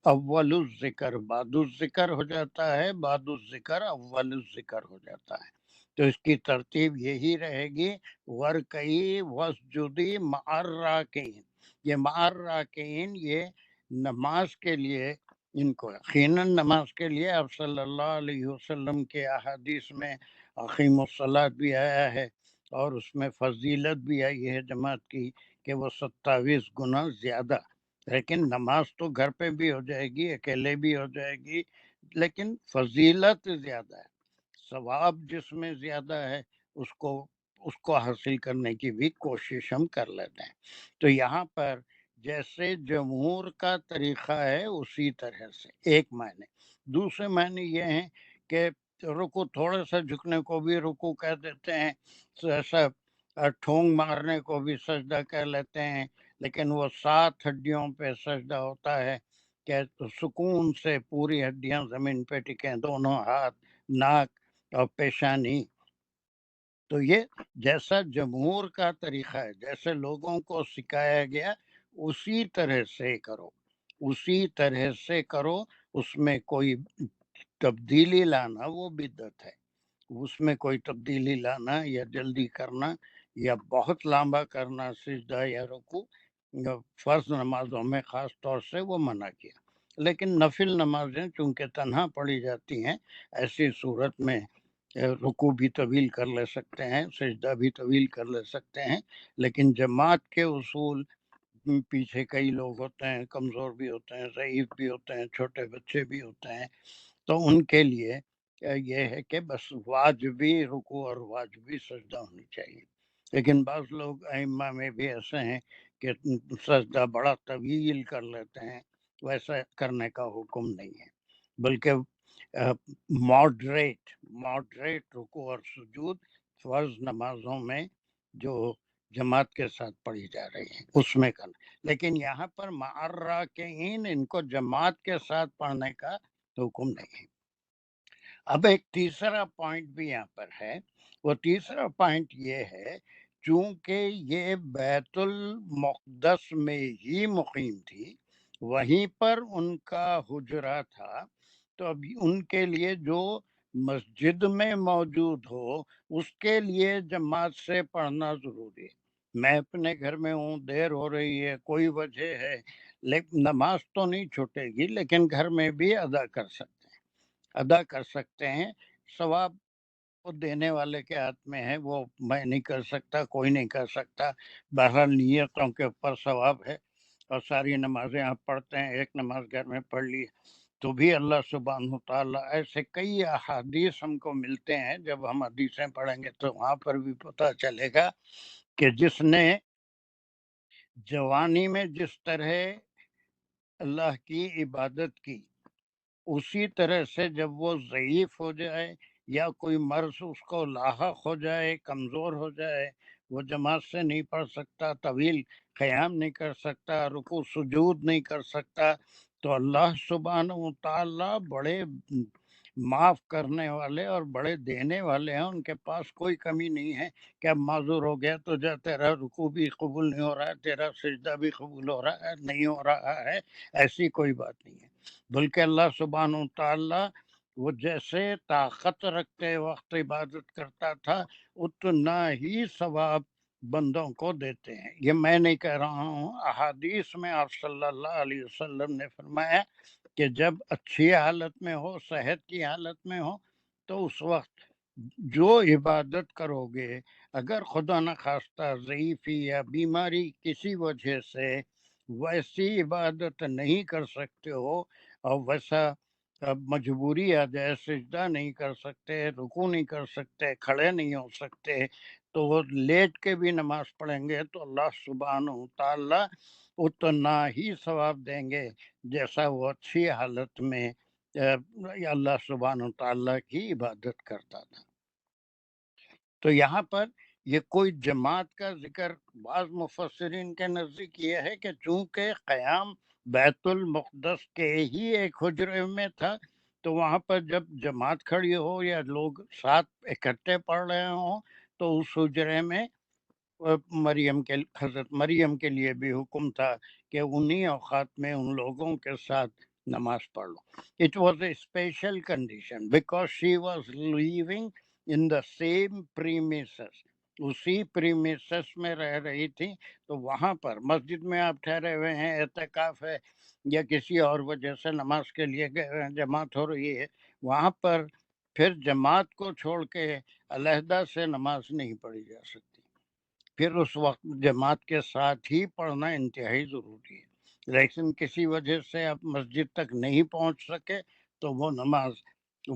اول الذکر بعد الذکر ہو جاتا ہے، بعد الذکر اول الذکر ہو جاتا ہے. تو اس کی ترتیب یہی رہے گی، ورکعی واسجدی مع الراکعین. یہ مع الراکعین یہ نماز کے لیے، ان کو یقیناً نماز کے لیے آپ صلی اللہ علیہ وسلم کے احادیث میں اقیموا الصلاۃ بھی آیا ہے، اور اس میں فضیلت بھی آئی ہے جماعت کی کہ وہ 27 گنا زیادہ. لیکن نماز تو گھر پہ بھی ہو جائے گی، اکیلے بھی ہو جائے گی، لیکن فضیلت زیادہ ہے، ثواب جس میں زیادہ ہے اس کو حاصل کرنے کی بھی کوشش ہم کر لیتے ہیں. تو یہاں پر جیسے جمہور کا طریقہ ہے اسی طرح سے ایک معنی. دوسرے معنی یہ ہیں کہ رکو تھوڑا سا جھکنے کو بھی رکو کہہ دیتے ہیں، ایسا ٹھونگ مارنے کو بھی سجدہ کہہ لیتے ہیں، لیکن وہ 7 ہڈیوں پہ سجدہ ہوتا ہے کہ سکون سے پوری ہڈیاں زمین پہ ٹکیں، دونوں ہاتھ، ناک اور پیشانی. تو یہ جیسا جمہور کا طریقہ ہے، جیسے لوگوں کو سکھایا گیا اسی طرح سے کرو، اسی طرح سے کرو. اس میں کوئی تبدیلی لانا وہ بدعت ہے. اس میں کوئی تبدیلی لانا یا جلدی کرنا یا بہت لمبا کرنا سجدہ یا رکوع فرض نمازوں میں خاص طور سے وہ منع کیا. لیکن نفل نمازیں چونکہ تنہا پڑھی جاتی ہیں، ایسی صورت میں رکوع بھی طویل کر لے سکتے ہیں، سجدہ بھی طویل کر لے سکتے ہیں. لیکن جماعت کے اصول، پیچھے کئی لوگ ہوتے ہیں، کمزور بھی ہوتے ہیں، ضعیف بھی ہوتے ہیں، چھوٹے بچے بھی ہوتے ہیں، تو ان کے لیے یہ ہے کہ بس واجبی رکوع اور واجبی سجدہ ہونی چاہیے. لیکن بعض لوگ ائمہ میں بھی ایسے ہیں کہ سجدہ بڑا طویل کر لیتے ہیں، ویسا کرنے کا حکم نہیں ہے، بلکہ ماڈریٹ رکوع اور سجود فرض نمازوں میں جو جماعت کے ساتھ پڑھی جا رہی ہیں اس میں کرنا. لیکن یہاں پر مع الراکعین ان کو جماعت کے ساتھ پڑھنے کا حکم نہیں ہے. اب ایک تیسرا پوائنٹ بھی یہاں پر ہے. وہ تیسرا پوائنٹ یہ ہے، چونکہ یہ بیت المقدس میں ہی مقیم تھی، وہیں پر ان کا حجرہ تھا، تو اب ان کے لیے جو مسجد میں موجود ہو اس کے لیے جماعت سے پڑھنا ضروری ہے. میں اپنے گھر میں ہوں، دیر ہو رہی ہے، کوئی وجہ ہے، لیکن نماز تو نہیں چھوٹے گی، لیکن گھر میں بھی ادا کر سکتے ہیں. ثواب وہ دینے والے کے ہاتھ میں ہے، وہ میں نہیں کر سکتا، کوئی نہیں کر سکتا. بہرحال نیتوں کے اوپر ثواب ہے. اور ساری نمازیں آپ پڑھتے ہیں، ایک نماز گھر میں پڑھ لی تو بھی اللہ سبحانہ تعالیٰ، ایسے کئی احادیث ہم کو ملتے ہیں. جب ہم حدیثیں پڑھیں گے تو وہاں پر بھی پتہ چلے گا کہ جس نے جوانی میں جس طرح اللہ کی عبادت کی، اسی طرح سے جب وہ ضعیف ہو جائے یا کوئی مرض اس کو لاحق ہو جائے، کمزور ہو جائے، وہ جماعت سے نہیں پڑھ سکتا، طویل قیام نہیں کر سکتا، رکوع سجود نہیں کر سکتا، تو اللہ سبحانہ و تعالیٰ بڑے معاف کرنے والے اور بڑے دینے والے ہیں. ان کے پاس کوئی کمی نہیں ہے کہ اب معذور ہو گیا تو جا، تیرا رکوع بھی قبول نہیں ہو رہا ہے، تیرا سجدہ بھی قبول ہو رہا ہے نہیں ہو رہا ہے. ایسی کوئی بات نہیں ہے، بلکہ اللہ سبحانہ و تعالیٰ وہ جیسے طاقت رکھتے وقت عبادت کرتا تھا اتنا ہی ثواب بندوں کو دیتے ہیں. یہ میں نہیں کہہ رہا ہوں، احادیث میں آپ صلی اللہ علیہ وسلم نے فرمایا کہ جب اچھی حالت میں ہو، صحت کی حالت میں ہو، تو اس وقت جو عبادت کرو گے، اگر خدا نخواستہ ضعیفی یا بیماری کسی وجہ سے ویسی عبادت نہیں کر سکتے ہو اور ویسا مجبوری آ جائے، سجدہ نہیں کر سکتے، رکوع نہیں کر سکتے، کھڑے نہیں ہو سکتے، تو وہ لیٹ کے بھی نماز پڑھیں گے تو اللہ سبحانہ تعالیٰ اتنا ہی ثواب دیں گے جیسا وہ اچھی حالت میں اللہ سبحانہ تعالیٰ کی عبادت کرتا تھا۔ تو یہاں پر یہ کوئی جماعت کا ذکر بعض مفسرین کے نزدیک یہ ہے کہ چونکہ قیام بیت المقدس کے ہی ایک حجرے میں تھا تو وہاں پر جب جماعت کھڑی ہو یا لوگ ساتھ اکٹھے پڑھ رہے ہوں تو اس حجرے میں حضرت مریم کے لیے بھی حکم تھا کہ انہی اوقات میں ان لوگوں کے ساتھ نماز پڑھ لو۔ It was a special condition because she was living in the same premises. اسی پریمیسس میں رہ رہی تھی تو وہاں پر مسجد میں آپ ٹھہرے ہوئے ہیں، اعتکاف ہے یا کسی اور وجہ سے نماز کے لیے گئے ہیں، جماعت ہو رہی ہے، وہاں پر پھر جماعت کو چھوڑ کے علیحدہ سے نماز نہیں پڑھی جا سکتی، پھر اس وقت جماعت کے ساتھ ہی پڑھنا انتہائی ضروری ہے۔ لیکن کسی وجہ سے آپ مسجد تک نہیں پہنچ سکے تو وہ نماز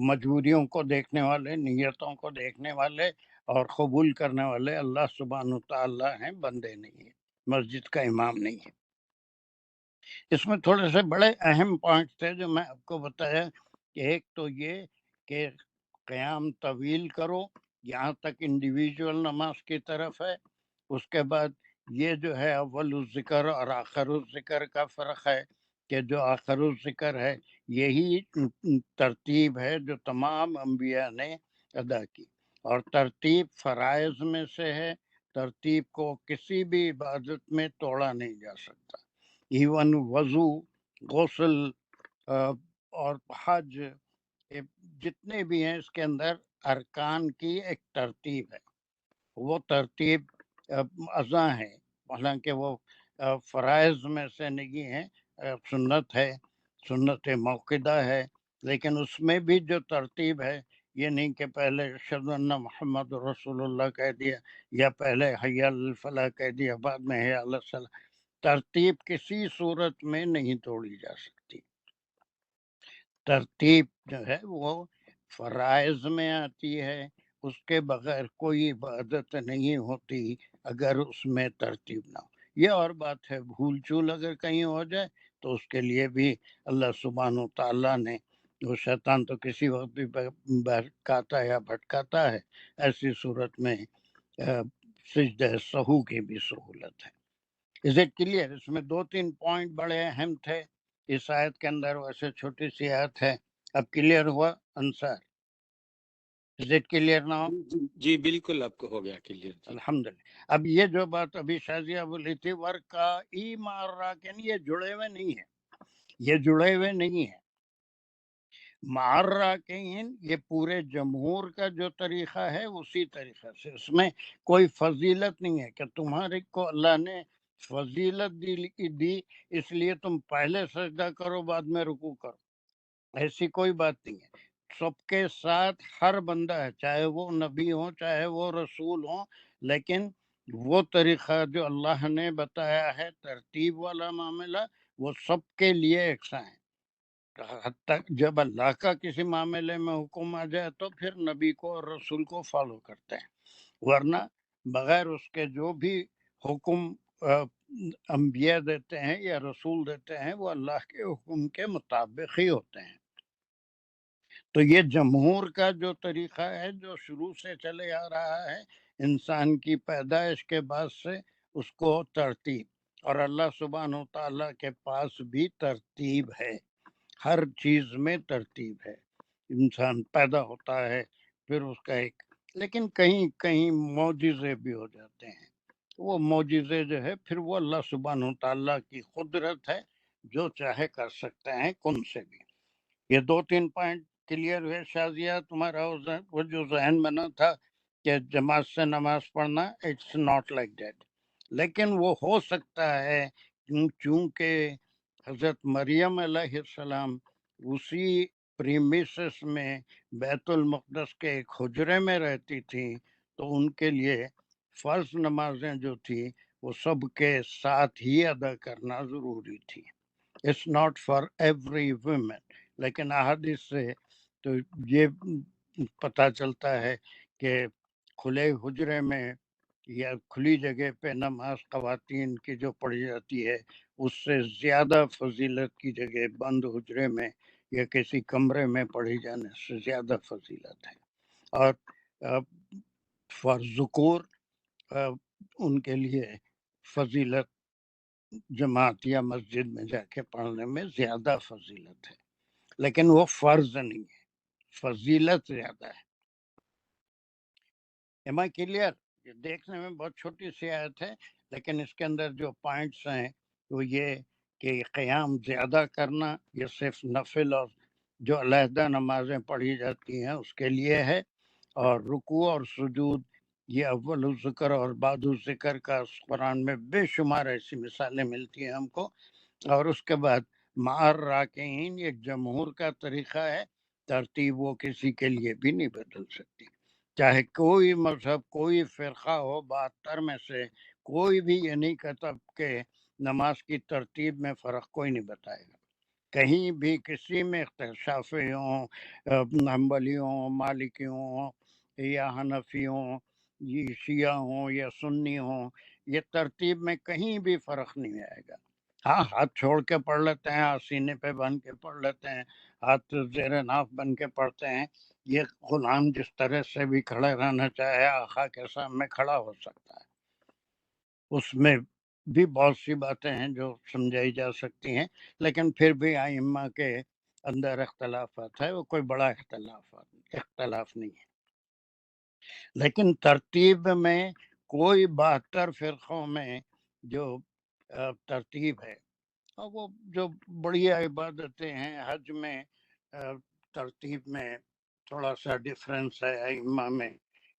مجبوریوں کو دیکھنے والے، نیتوں کو دیکھنے والے اور قبول کرنے والے اللہ سبحانہ تعالیٰ ہیں، بندے نہیں ہیں، مسجد کا امام نہیں ہے۔ اس میں تھوڑے سے بڑے اہم پوائنٹ تھے جو میں آپ کو بتایا کہ ایک تو یہ کہ قیام طویل کرو یہاں تک انڈیویجول نماز کی طرف ہے، اس کے بعد یہ جو ہے اول الذکر اور آخر الذکر کا فرق ہے کہ جو آخر الذکر ہے یہی ترتیب ہے جو تمام انبیاء نے ادا کی، اور ترتیب فرائض میں سے ہے، ترتیب کو کسی بھی عبادت میں توڑا نہیں جا سکتا، ایون وضو، غسل اور حج جتنے بھی ہیں اس کے اندر ارکان کی ایک ترتیب ہے، وہ ترتیب ازاں ہے، حالانکہ وہ فرائض میں سے نہیں ہے، سنت ہے، سنت موقدہ ہے، لیکن اس میں بھی جو ترتیب ہے یہ نہیں کہ پہلے اشہد ان محمد رسول اللہ کہہ دیا یا پہلے حی علی الفلاح کہہ دیا بعد میں حی علی الصلاح، ترتیب کسی صورت میں نہیں توڑی جا سکتی، ترتیب جو ہے وہ فرائض میں آتی ہے، اس کے بغیر کوئی عبادت نہیں ہوتی اگر اس میں ترتیب نہ ہو۔ یہ اور بات ہے بھول چول اگر کہیں ہو جائے تو اس کے لیے بھی اللہ سبحانہ تعالیٰ نے، وہ شیطان تو کسی وقت بھی بہکاتا یا بھٹکاتا ہے، ایسی صورت میں سجدہ سہو کی بھی سہولت ہے۔ Is it clear؟ اس میں 2-3 پوائنٹ بڑے اہم تھے اس آیت کے اندر، ویسے چھوٹی سی آیت ہے، اب کلیئر ہوا انصار؟ Is it clear now؟ جی بالکل آپ کو ہو گیا کلیئر جی۔ الحمدللہ۔ اب یہ جو بات ابھی شازیہ بولی تھی ورکا ای مار راکن، یہ جڑے ہوئے نہیں ہیں، یہ جڑے ہوئے نہیں ہیں، مار راکین یہ پورے جمہور کا جو طریقہ ہے اسی طریقے سے، اس میں کوئی فضیلت نہیں ہے کہ تمہارے کو اللہ نے فضیلت دی اس لیے تم پہلے سجدہ کرو بعد میں رکوع کرو، ایسی کوئی بات نہیں ہے، سب کے ساتھ ہر بندہ ہے، چاہے وہ نبی ہو چاہے وہ رسول ہو، لیکن وہ طریقہ جو اللہ نے بتایا ہے ترتیب والا معاملہ وہ سب کے لیے یکساں ہے، حتیٰ جب اللہ کا کسی معاملے میں حکم آ جائے تو پھر نبی کو اور رسول کو فالو کرتے ہیں، ورنہ بغیر اس کے جو بھی حکم انبیاء دیتے ہیں یا رسول دیتے ہیں وہ اللہ کے حکم کے مطابق ہی ہوتے ہیں۔ تو یہ جمہور کا جو طریقہ ہے جو شروع سے چلے آ رہا ہے انسان کی پیدائش کے بعد سے، اس کو ترتیب، اور اللہ سبحانہ تعالیٰ کے پاس بھی ترتیب ہے، ہر چیز میں ترتیب ہے، انسان پیدا ہوتا ہے پھر اس کا ایک، لیکن کہیں کہیں معجزے بھی ہو جاتے ہیں، وہ معجزے جو ہے پھر وہ اللہ سبحانہ تعالیٰ کی قدرت ہے، جو چاہے کر سکتے ہیں کن سے بھی۔ یہ 2-3 پوائنٹ کلیئر ہوئے شازیہ؟ تمہارا وہ جو ذہن بنا تھا کہ جماعت سے نماز پڑھنا اٹس ناٹ لائک دیٹ، لیکن وہ ہو سکتا ہے چونکہ حضرت مریم علیہ السلام اسی پریمیسس میں بیت المقدس کے ایک حجرے میں رہتی تھی تو ان کے لیے فرض نمازیں جو تھی وہ سب کے ساتھ ہی ادا کرنا ضروری تھی، it's not for every women, لیکن احادیث سے تو یہ پتہ چلتا ہے کہ کھلے حجرے میں یا کھلی جگہ پہ نماز خواتین کی جو پڑھی جاتی ہے اس سے زیادہ فضیلت کی جگہ بند حجرے میں یا کسی کمرے میں پڑھی جانے سے زیادہ فضیلت ہے. اور فار ذکور ان کے لیے فضیلت جماعت یا مسجد میں جا کے پڑھنے میں زیادہ فضیلت ہے، لیکن وہ فرض نہیں ہے، فضیلت زیادہ ہے. Am I clear؟ یہ دیکھنے میں بہت چھوٹی سی آیت ہے، لیکن اس کے اندر جو پوائنٹس ہیں وہ یہ کہ قیام زیادہ کرنا یہ صرف نفل اور جو علیحدہ نمازیں پڑھی جاتی ہیں اس کے لیے ہے، اور رکوع اور سجود یہ اول الذکر اور بعد الذکر کا قرآن میں بے شمار ایسی مثالیں ملتی ہیں ہم کو. اور اس کے بعد مع راکعین یہ جمہور کا طریقہ ہے، ترتیب وہ کسی کے لیے بھی نہیں بدل سکتی، چاہے کوئی مذہب کوئی فرقہ ہو 72 میں سے کوئی بھی یہ نہیں کہتا کہ نماز کی ترتیب میں فرق کوئی نہیں بتائے گا. کہیں بھی کسی میں شافعی ہوں، حنبلی ہوں، مالکی ہوں یا حنفی ہوں، یہ شیعہ ہوں یا سنی ہوں، یہ ترتیب میں کہیں بھی فرق نہیں آئے گا. ہاں ہاتھ چھوڑ کے پڑھ لیتے ہیں، ہاتھ سینے پہ بن کے پڑھ لیتے ہیں، ہاتھ زیر ناف بن کے پڑھتے ہیں. یہ غلام جس طرح سے بھی کھڑے رہنا چاہے آقا کے سامنے کھڑا ہو سکتا ہے. اس میں بھی بہت سی باتیں ہیں جو سمجھائی جا سکتی ہیں، لیکن پھر بھی ائمہ کے اندر اختلافات ہے، وہ کوئی بڑا اختلاف نہیں ہے. لیکن ترتیب میں کوئی 72 فرقوں میں جو ترتیب ہے، اور وہ جو بڑی عبادتیں ہیں، حج میں ترتیب میں تھوڑا سا ڈفرینس ہے، ائمہ میں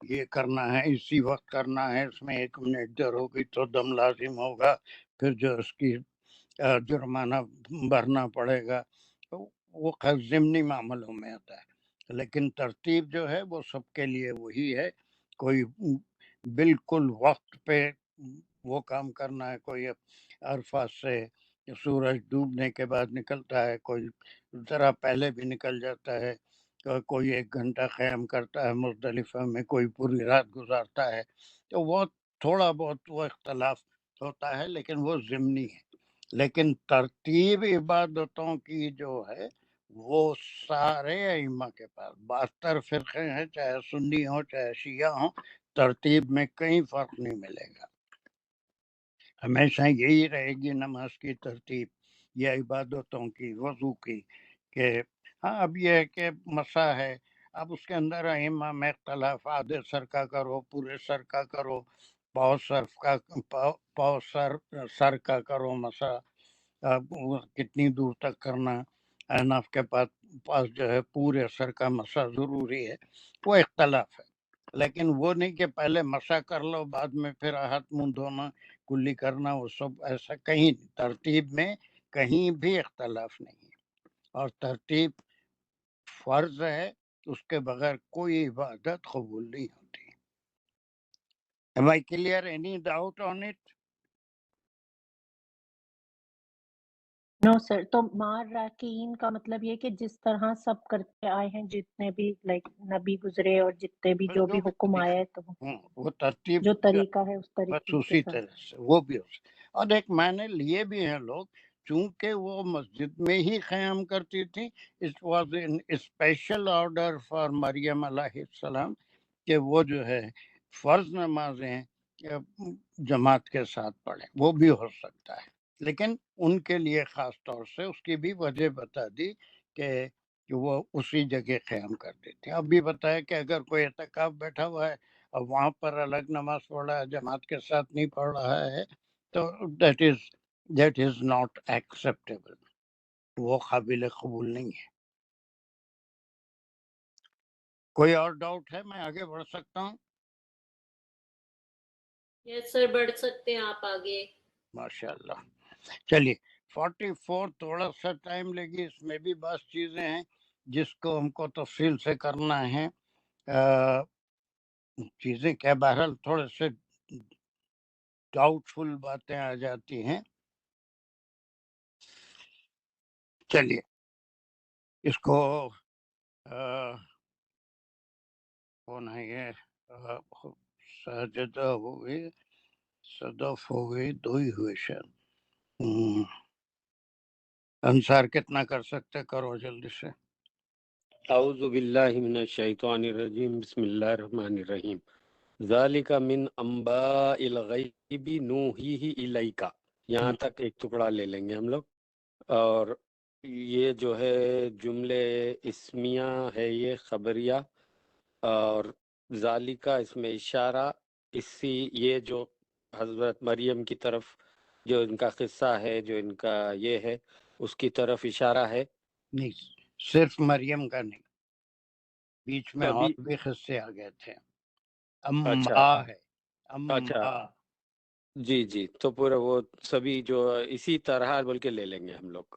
یہ کرنا ہے اسی وقت کرنا ہے، اس میں 1 منٹ دیر ہوگی تو دم لازم ہوگا، پھر جو اس کی جرمانہ بھرنا پڑے گا، وہ ضمنی معاملوں میں آتا ہے. لیکن ترتیب جو ہے وہ سب کے لیے وہی ہے. کوئی بالکل وقت پہ وہ کام کرنا ہے، کوئی عرفات سے سورج ڈوبنے کے بعد نکلتا ہے، کوئی ذرا پہلے بھی نکل جاتا ہے، کوئی 1 گھنٹہ قیام کرتا ہے مزدلفہ میں، کوئی پوری رات گزارتا ہے. تو وہ تھوڑا بہت وہ اختلاف ہوتا ہے، لیکن وہ ضمنی ہے. لیکن ترتیب عبادتوں کی جو ہے وہ سارے ائمہ کے پاس 72 فرقے ہیں، چاہے سنی ہوں چاہے شیعہ ہوں، ترتیب میں کہیں فرق نہیں ملے گا، ہمیشہ یہی رہے گی نماز کی ترتیب یا عبادتوں کی، وضو کی. کہ ہاں اب یہ ہے کہ مسا ہے، اب اس کے اندر ائمہ میں اختلاف، آدھے سر کا کرو، پورے سر کا کرو، پاؤ سر کا کرو مسا، کتنی دور تک کرنا. احناف کے پاس جو ہے پورے سر کا مسا ضروری ہے، وہ اختلاف ہے. لیکن وہ نہیں کہ پہلے مسا کر لو بعد میں پھر ہاتھ منہ دھونا کلی کرنا، وہ سب ایسا کہیں ترتیب میں کہیں بھی اختلاف نہیں ہے. اور ترتیب فرض ہے، اس کے بغیر کوئی عبادت قبول نہیں ہوتی. Am I clear? Any doubt on it? نو سر، تو مار راکعین کا مطلب یہ کہ جس طرح سب کرتے آئے ہیں، جتنے بھی لائک نبی گزرے اور جتنے بھی جو بھی حکم آیا ہے، تو وہ ترتیب جو طریقہ ہے اس بس طریقے اسی کے طرح سے وہ بھی اور ایک معنی لیے بھی ہیں لوگ، چونکہ وہ مسجد میں ہی قیام کرتی تھی، it was in special order for Maryam علیہ السلام کہ وہ جو ہے فرض نمازیں جماعت کے ساتھ پڑھیں. وہ بھی ہو سکتا ہے، لیکن ان کے لیے خاص طور سے اس کی بھی وجہ بتا دی کہ وہ اسی جگہ قیام کر دیتے. اب بھی بتایا کہ اگر کوئی اعتکاف بیٹھا ہوا ہے اور وہاں پر الگ نماز پڑھ رہا ہے، جماعت کے ساتھ نہیں پڑھ رہا ہے، تو دیٹ از ناٹ ایکسیپٹیبل، وہ قابل قبول نہیں ہے. کوئی اور ڈاؤٹ ہے؟ میں آگے بڑھ سکتا ہوں؟ یس سر، بڑھ سکتے ہیں آپ آگے. ماشاء اللہ. چلیے 44 تھوڑا سا ٹائم لے گی، اس میں بھی بعض چیزیں ہیں جس کو ہم کو تفصیل سے کرنا ہے. چیزیں کیا بہرحال تھوڑے سے ڈاؤٹ فل باتیں آ جاتی ہیں. چلیے اس کو کون ہے یہ ساجدہ ہوئے، صدف ہو گئی، 2 ہی ہوئے شاید۔ انصار کتنا کر سکتے؟ کرو جلدی سے۔ اعوذ باللہ من الشیطان الرجیم، بسم اللہ الرحمن الرحیم۔ ذالک من انباء الغیب نوحیہ الیک، یہاں تک ایک ٹکڑا لے لیں گے ہم لوگ۔ اور یہ جو ہے جملے اسمیہ ہے، یہ خبریہ، اور ذالکہ اس میں اشارہ، یہ جو حضرت مریم کی طرف جو ان کا قصہ ہے، جو ان کا یہ ہے، اس کی طرف اشارہ ہے۔ نہیں، صرف مریم کا نہیں، بیچ میں اور ابھی بھی قصے آ گئے تھے۔ اچھا ہے اچھا، جی تو پورا وہ سبھی جو اسی طرح بول کے لے لیں گے ہم لوگ،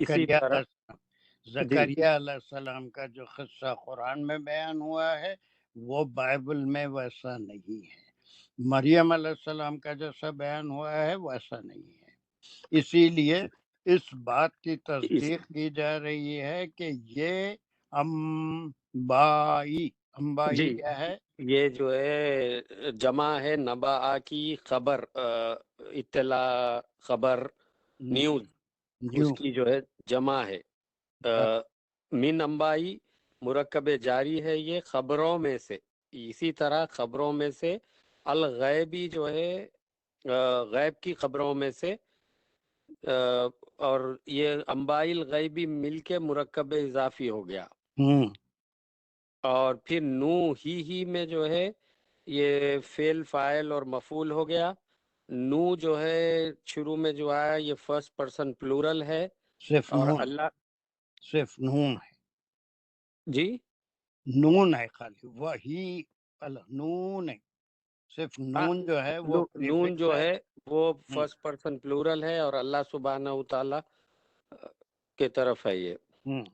اسی طرح۔ جی زکریا علیہ السلام کا جو قصہ قرآن میں بیان ہوا ہے وہ بائبل میں ویسا نہیں ہے۔ مریم علیہ السلام کا جیسا بیان ہوا ہے ویسا نہیں ہے، اسی لیے اس بات کی تصدیق کی جا رہی ہے کہ یہ انبائی جی کیا ہے؟ یہ جو ہے جمع ہے نبا کی خبر، اطلاع، خبر، نیوز، اس کی جو ہے جمع ہے۔ من انبائی مرکب جاری ہے، یہ خبروں میں سے، اسی طرح خبروں میں سے، الغیبی جو ہے غیب کی خبروں میں سے، اور یہ انبائی الغیبی مل کے مرکب اضافی ہو گیا۔ اور پھر نو ہی میں جو ہے یہ فعل فاعل اور مفعول ہو گیا۔ نو جو ہے شروع میں جو آیا یہ فرسٹ پرسن پلورل ہے، صرف اور نون، اللہ، صرف نون ہے، جی نون ہے خالی، وہی نون ہے، صرف نون جو ہے وہ نون پریفکس جو ہے۔ ہے وہ فرسٹ پرسن پلورل ہے، اور اللہ سبحانہ و تعالی کے طرف ہے یہ۔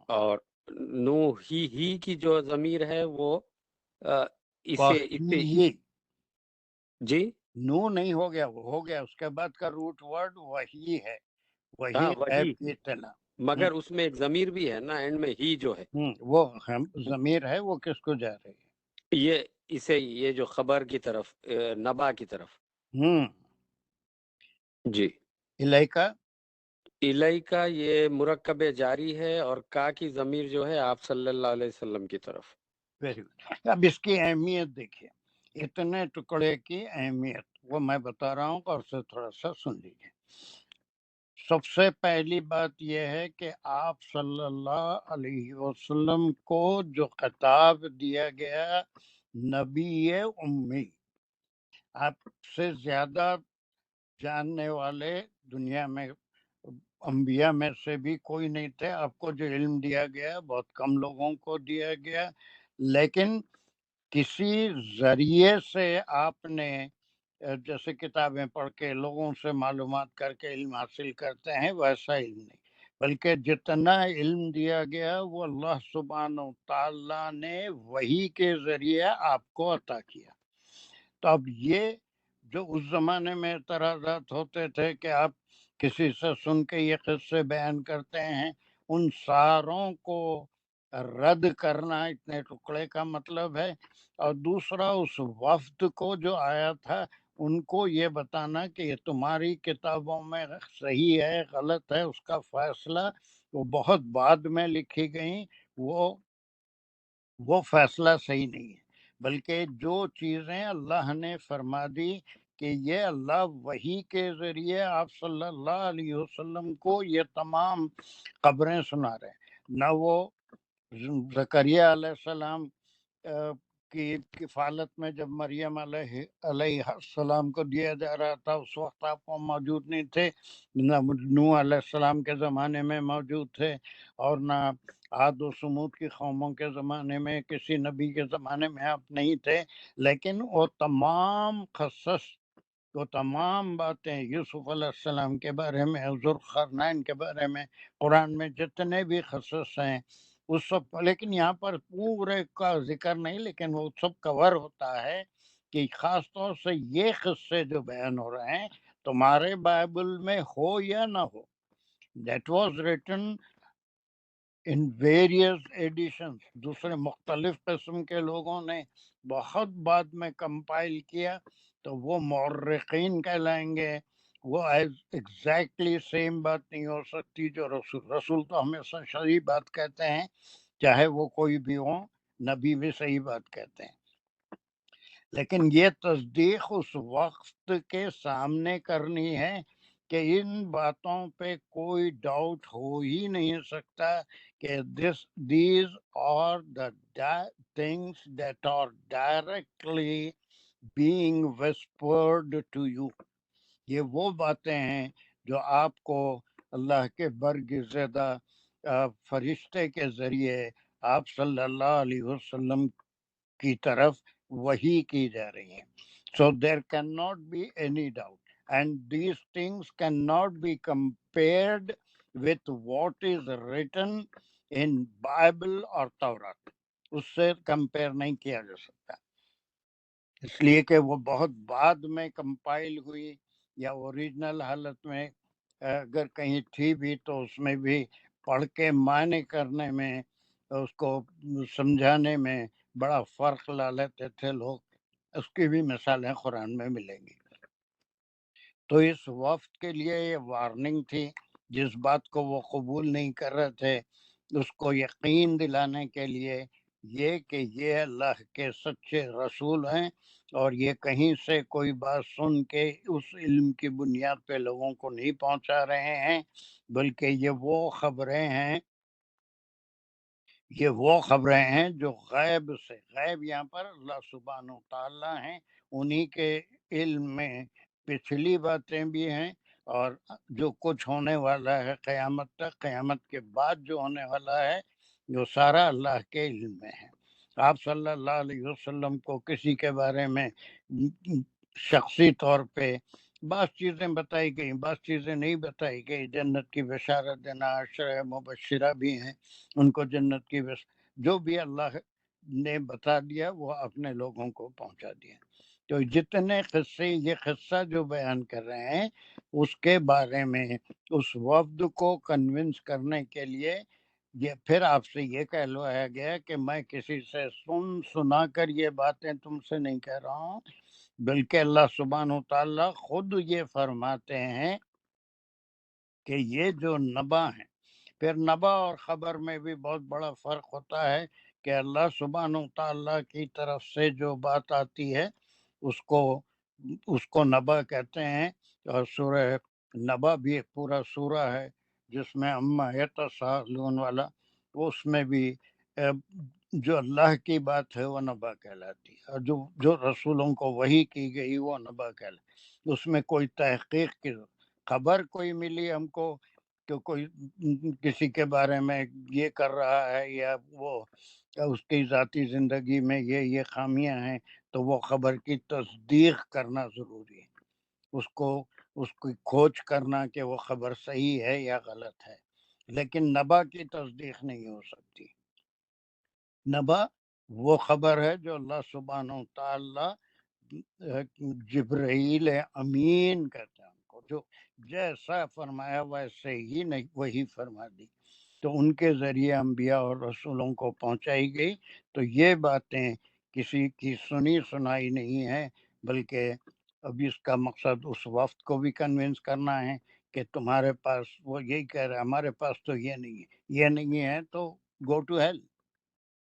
اور نو ہی کی جو ضمیر ہے وہ اسے وہی، جی نو نہیں ہو گیا، وہ ہو گیا، اس کے بعد کا روٹ ورڈ وہی ہے، وہی ہاں غیب وہی، کی اطلاع۔ مگر اس میں ایک ضمیر بھی ہے نا اینڈ میں، ہی جو ہے وہ ضمیر ہے، وہ کس کو جا رہی یہ اسے، یہ جو خبر کی طرف، نبا کی طرف۔ ہے؟ جی الیکا، الیکا یہ مرکب جاری ہے، اور کا کی ضمیر جو ہے آپ صلی اللہ علیہ وسلم کی طرف۔ Very good. اب اس کی اہمیت دیکھیے، اتنے ٹکڑے کی اہمیت وہ میں بتا رہا ہوں، اور سے تھوڑا سا سن لیجیے۔ سب سے پہلی بات یہ ہے کہ آپ صلی اللہ علیہ وسلم کو جو خطاب دیا گیا، نبی امی، آپ سے زیادہ جاننے والے دنیا میں انبیاء میں سے بھی کوئی نہیں تھے۔ آپ کو جو علم دیا گیا بہت کم لوگوں کو دیا گیا، لیکن کسی ذریعے سے آپ نے جیسے کتابیں پڑھ کے لوگوں سے معلومات کر کے علم حاصل کرتے ہیں، ویسا علم نہیں، بلکہ جتنا علم دیا گیا وہ اللہ سبحانہ و تعالیٰ نے وحی کے ذریعے آپ کو عطا کیا۔ تو اب یہ جو اس زمانے میں اعتراضات ہوتے تھے کہ آپ کسی سے سن کے یہ قصے بیان کرتے ہیں، ان ساروں کو رد کرنا اتنے ٹکڑے کا مطلب ہے۔ اور دوسرا اس وفد کو جو آیا تھا ان کو یہ بتانا کہ یہ تمہاری کتابوں میں صحیح ہے غلط ہے، اس کا فیصلہ وہ بہت بعد میں لکھی گئیں، وہ فیصلہ صحیح نہیں ہے، بلکہ جو چیزیں اللہ نے فرما دی کہ یہ اللہ وحی کے ذریعے آپ صلی اللہ علیہ وسلم کو یہ تمام خبریں سنا رہے ہیں۔ نہ وہ زکریا علیہ السلام کی کفالت میں جب مریم علیہ السلام کو دیا جا رہا تھا اس وقت آپ وہ موجود نہیں تھے، نہ نوح علیہ السلام کے زمانے میں موجود تھے، اور نہ عاد و سمود کی قوموں کے زمانے میں، کسی نبی کے زمانے میں آپ نہیں تھے، لیکن وہ تمام قصص، وہ تمام باتیں یوسف علیہ السلام کے بارے میں، ذوالقرنین کے بارے میں، قرآن میں جتنے بھی قصص ہیں اس سب، لیکن یہاں پر پورے کا ذکر نہیں، لیکن وہ سب کور ہوتا ہے کہ خاص طور سے یہ قصے جو بیان ہو رہے ہیں تمہارے بائبل میں ہو یا نہ ہو، that was written in various editions, دوسرے مختلف قسم کے لوگوں نے بہت بعد میں کمپائل کیا، تو وہ مورخین کہلائیں گے۔ وہ ایگزیکٹلی سیم بات نہیں ہو سکتی جو رسول تو ہمیشہ صحیح بات کہتے ہیں، چاہے وہ کوئی بھی ہو، نبی بھی صحیح بات کہتے ہیں، لیکن یہ تصدیق اس وقت کے سامنے کرنی ہے کہ ان باتوں پہ کوئی ڈاؤٹ ہو ہی نہیں سکتا کہ these are the things that are directly being whispered to you۔ یہ وہ باتیں ہیں جو آپ کو اللہ کے برگزیدہ فرشتے کے ذریعے آپ صلی اللہ علیہ وسلم کی طرف وحی کی جا رہی ہیں۔ So there cannot be any doubt, and these things cannot be compared with what is written in Bible or Torah۔ اس سے کمپیئر نہیں کیا جا سکتا، اس لیے کہ وہ بہت بعد میں کمپائل ہوئی، یا اوریجنل حالت میں اگر کہیں تھی بھی تو اس میں بھی پڑھ کے معنی کرنے میں، اس کو سمجھانے میں بڑا فرق لا لیتے تھے لوگ۔ اس کی بھی مثالیں قرآن میں ملیں گی۔ تو اس وفد کے لیے یہ وارننگ تھی، جس بات کو وہ قبول نہیں کر رہے تھے اس کو یقین دلانے کے لیے یہ کہ یہ اللہ کے سچے رسول ہیں، اور یہ کہیں سے کوئی بات سن کے اس علم کی بنیاد پہ لوگوں کو نہیں پہنچا رہے ہیں، بلکہ یہ وہ خبریں ہیں جو غیب سے، غیب یہاں پر اللہ سبحانہ تعالیٰ ہیں، انہی کے علم میں پچھلی باتیں بھی ہیں، اور جو کچھ ہونے والا ہے قیامت تک، قیامت کے بعد جو ہونے والا ہے، جو سارا اللہ کے علم میں ہے۔ آپ صلی اللہ علیہ وسلم کو کسی کے بارے میں شخصی طور پہ بعض چیزیں بتائی گئی، بعض چیزیں نہیں بتائی گئی۔ جنت کی بشارت دینا، عشرہ مبشرہ بھی ہیں، ان کو جنت کی جو بھی اللہ نے بتا دیا وہ اپنے لوگوں کو پہنچا دیا۔ تو جتنے قصے، یہ قصہ جو بیان کر رہے ہیں اس کے بارے میں اس وفد کو کنونس کرنے کے لیے یہ پھر آپ سے یہ کہلوایا گیا کہ میں کسی سے سنا کر یہ باتیں تم سے نہیں کہہ رہا ہوں، بلکہ اللہ سبحانہ تعالیٰ خود یہ فرماتے ہیں کہ یہ جو نبا ہیں، پھر نبا اور خبر میں بھی بہت بڑا فرق ہوتا ہے کہ اللہ سبحانہ تعالیٰ کی طرف سے جو بات آتی ہے اس کو نبا کہتے ہیں، اور سورہ نبا بھی ایک پورا سورہ ہے جس میں اما یتساءلون والا، اس میں بھی جو اللہ کی بات ہے وہ نبا کہلاتی ہے، اور جو رسولوں کو وحی کی گئی وہ نبا کہلاتی۔ اس میں کوئی تحقیق کی خبر کوئی ملی ہم کو کہ کوئی کسی کے بارے میں یہ کر رہا ہے، یا وہ اس کی ذاتی زندگی میں یہ خامیاں ہیں، تو وہ خبر کی تصدیق کرنا ضروری ہے، اس کی کھوج کرنا کہ وہ خبر صحیح ہے یا غلط ہے، لیکن نبا کی تصدیق نہیں ہو سکتی۔ نبا وہ خبر ہے جو اللہ سبحانہ تعالیٰ جبرائیل امین کہتے ہیں ان کو، جو جیسا فرمایا ویسے ہی نہیں وہی فرما دی، تو ان کے ذریعے انبیاء اور رسولوں کو پہنچائی گئی۔ تو یہ باتیں کسی کی سنی سنائی نہیں ہے، بلکہ اب اس کا مقصد اس وفد کو بھی کنونس کرنا ہے کہ تمہارے پاس، وہ یہی کہہ رہے ہمارے پاس تو یہ نہیں ہے، یہ نہیں ہے تو گو ٹو ہیل،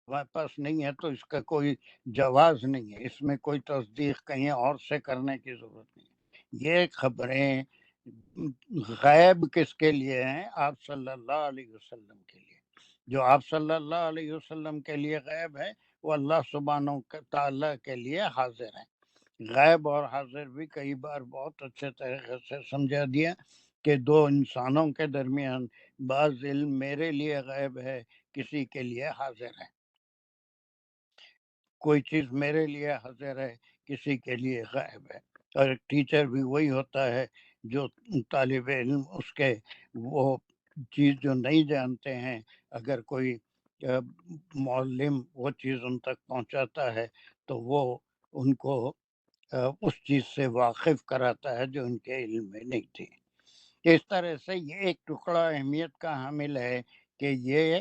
ہمارے پاس نہیں ہے تو اس کا کوئی جواز نہیں ہے، اس میں کوئی تصدیق کہیں اور سے کرنے کی ضرورت نہیں ہے۔ یہ خبریں غیب کس کے لیے ہیں؟ آپ صلی اللہ علیہ وسلم کے لیے۔ جو آپ صلی اللہ علیہ وسلم کے لیے غیب ہے وہ اللہ سبحانہ تعالیٰ کے لیے حاضر ہے۔ غیب اور حاضر بھی کئی بار بہت اچھے طریقے سے سمجھا دیا کہ دو انسانوں کے درمیان بعض علم میرے لیے غیب ہے، کسی کے لیے حاضر ہے، کوئی چیز میرے لیے حاضر ہے، کسی کے لیے غائب ہے۔ اور ایک ٹیچر بھی وہی ہوتا ہے جو طالب علم اس کے وہ چیز جو نہیں جانتے ہیں، اگر کوئی معلم وہ چیز ان تک پہنچاتا ہے تو وہ ان کو اس چیز سے واقف کراتا ہے جو ان کے علم میں نہیں تھی۔ اس طرح سے یہ ایک ٹکڑا اہمیت کا حامل ہے کہ یہ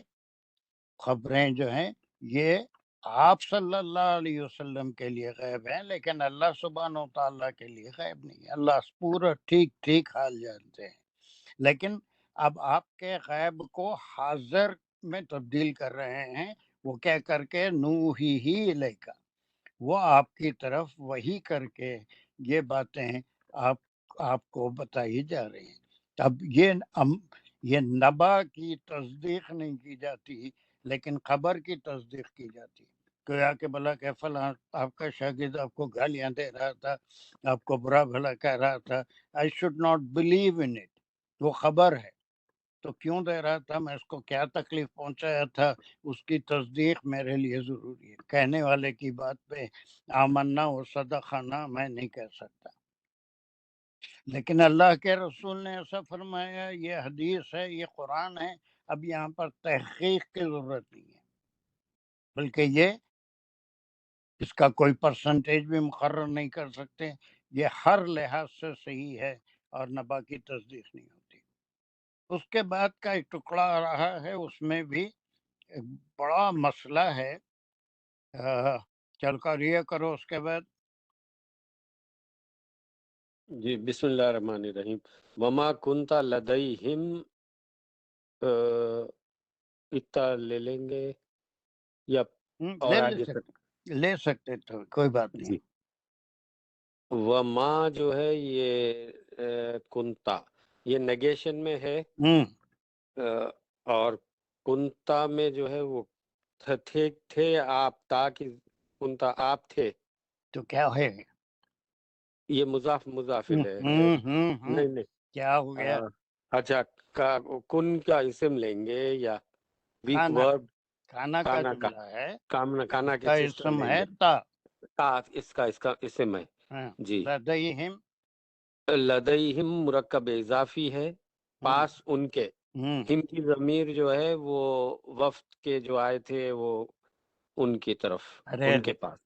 خبریں جو ہیں یہ آپ صلی اللہ علیہ وسلم کے لیے غیب ہیں، لیکن اللہ سبحانہ و تعالیٰ کے لیے غیب نہیں ہے۔ اللہ پورا ٹھیک ٹھیک حال جانتے ہیں، لیکن اب آپ کے غیب کو حاضر میں تبدیل کر رہے ہیں، وہ کیا کر کے نوحی الیکا، وہ آپ کی طرف وہی کر کے یہ باتیں آپ کو بتائی جا رہی ہیں۔ اب یہ نبا کی تصدیق نہیں کی جاتی، لیکن خبر کی تصدیق کی جاتی۔ کہ کہ بھلا کہ فلاں آپ کا شاگرد آپ کو گالیاں دے رہا تھا، آپ کو برا بھلا کہہ رہا تھا، I should not believe in it, وہ خبر ہے تو کیوں دے رہا تھا، میں اس کو کیا تکلیف پہنچایا تھا، اس کی تصدیق میرے لیے ضروری ہے۔ کہنے والے کی بات پہ آمنا و صدقنا میں نہیں کہہ سکتا، لیکن اللہ کے رسول نے ایسا فرمایا، یہ حدیث ہے، یہ قرآن ہے۔ اب یہاں پر تحقیق کی ضرورت نہیں ہے، بلکہ یہ اس کا کوئی پرسنٹیج بھی مقرر نہیں کر سکتے، یہ ہر لحاظ سے صحیح ہے اور نبا کی تصدیق نہیں ہوتی۔ اس کے بعد کا ایک ٹکڑا آ رہا ہے، اس میں بھی ایک بڑا مسئلہ ہے، چل کر یہ کرو۔ اس کے بعد جی بسم اللہ الرحمن الرحیم۔ وما کنت لدیہم، اتنا لے لیں گے یا اور آگے تک؟ لے سکتے تو کوئی بات نہیں۔ جی وما جو ہے یہ کنتا، یہ نگیشن میں ہے، اور کنتا میں جو ہے وہ تھے آپ، تاکہ کنتا آپ تھے، تو کیا ہے، یہ مضاف مضافل ہے۔ نہیں نہیں، کیا ہو گیا، اچھا کن کا اسم لیں گے یا ویک ورب؟ کھانا کا جملہ ہے، کانا کا کے اسم لیں ہے گے، تا، اس کا اسم ہے۔ جی لدیہم، لدیہم مرکب اضافی ہے، پاس ان کے، ہم کی ضمیر جو ہے وہ وفد کے جو آئے تھے وہ ان کی طرف، ان کے پاس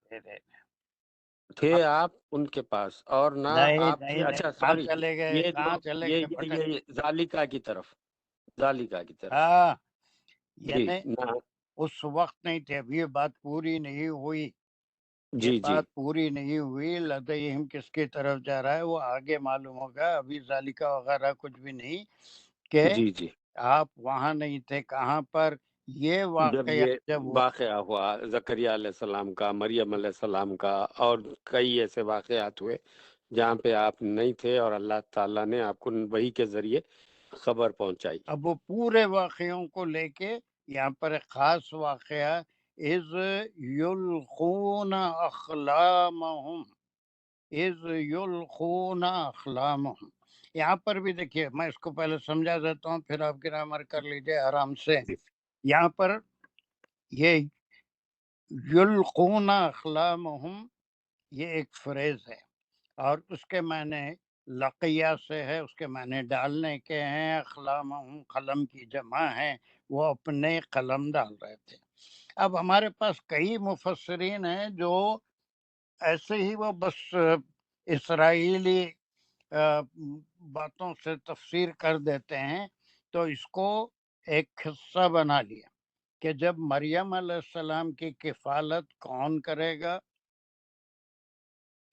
تھے آپ، ان کے پاس، اور نہ آپ تھے، اچھا سوری، چلے گئے، یہ کہاں جو چلے گئے، یہ ذالکا کی طرف، ذالکا کی طرف، ہاں، جی یعنی نہ، اس وقت نہیں تھے، اب یہ بات پوری نہیں ہوئی، یہ جی جی بات پوری نہیں ہوئی۔ لدیہم کس کی طرف جا رہا ہے وہ آگے معلوم ہوگا، ابھی ذالکا وغیرہ کچھ بھی نہیں، کہ جی جی، آپ وہاں نہیں تھے، کہاں پر، یہ جب واقعہ یہ جب ہوا۔ واقعہ ہوا زکریا علیہ السلام کا، مریم علیہ السلام کا، اور کئی ایسے واقعات ہوئے جہاں پہ آپ نہیں تھے اور اللہ تعالیٰ نے آپ کو وحی کے ذریعے خبر پہنچائی۔ اب وہ پورے واقعوں کو لے کے یہاں پر ایک خاص واقعہ، اذ یلقون اخلامہم، اذ یلقون اخلامہم، یہاں پر بھی دیکھیے، میں اس کو پہلے سمجھا دیتا ہوں، پھر آپ گرامر کر لیجئے آرام سے۔ یہاں پر یہ یلقون اخلامہم، یہ ایک فریز ہے، اور اس کے معنی لقیہ سے ہے، اس کے معنی ڈالنے کے ہیں، اخلامہم قلم کی جمع ہے، وہ اپنے قلم ڈال رہے تھے۔ اب ہمارے پاس کئی مفسرین ہیں جو ایسے ہی وہ بس اسرائیلی باتوں سے تفسیر کر دیتے ہیں، تو اس کو ایک قصہ بنا لیا کہ جب مریم علیہ السلام کی کفالت کون کرے گا،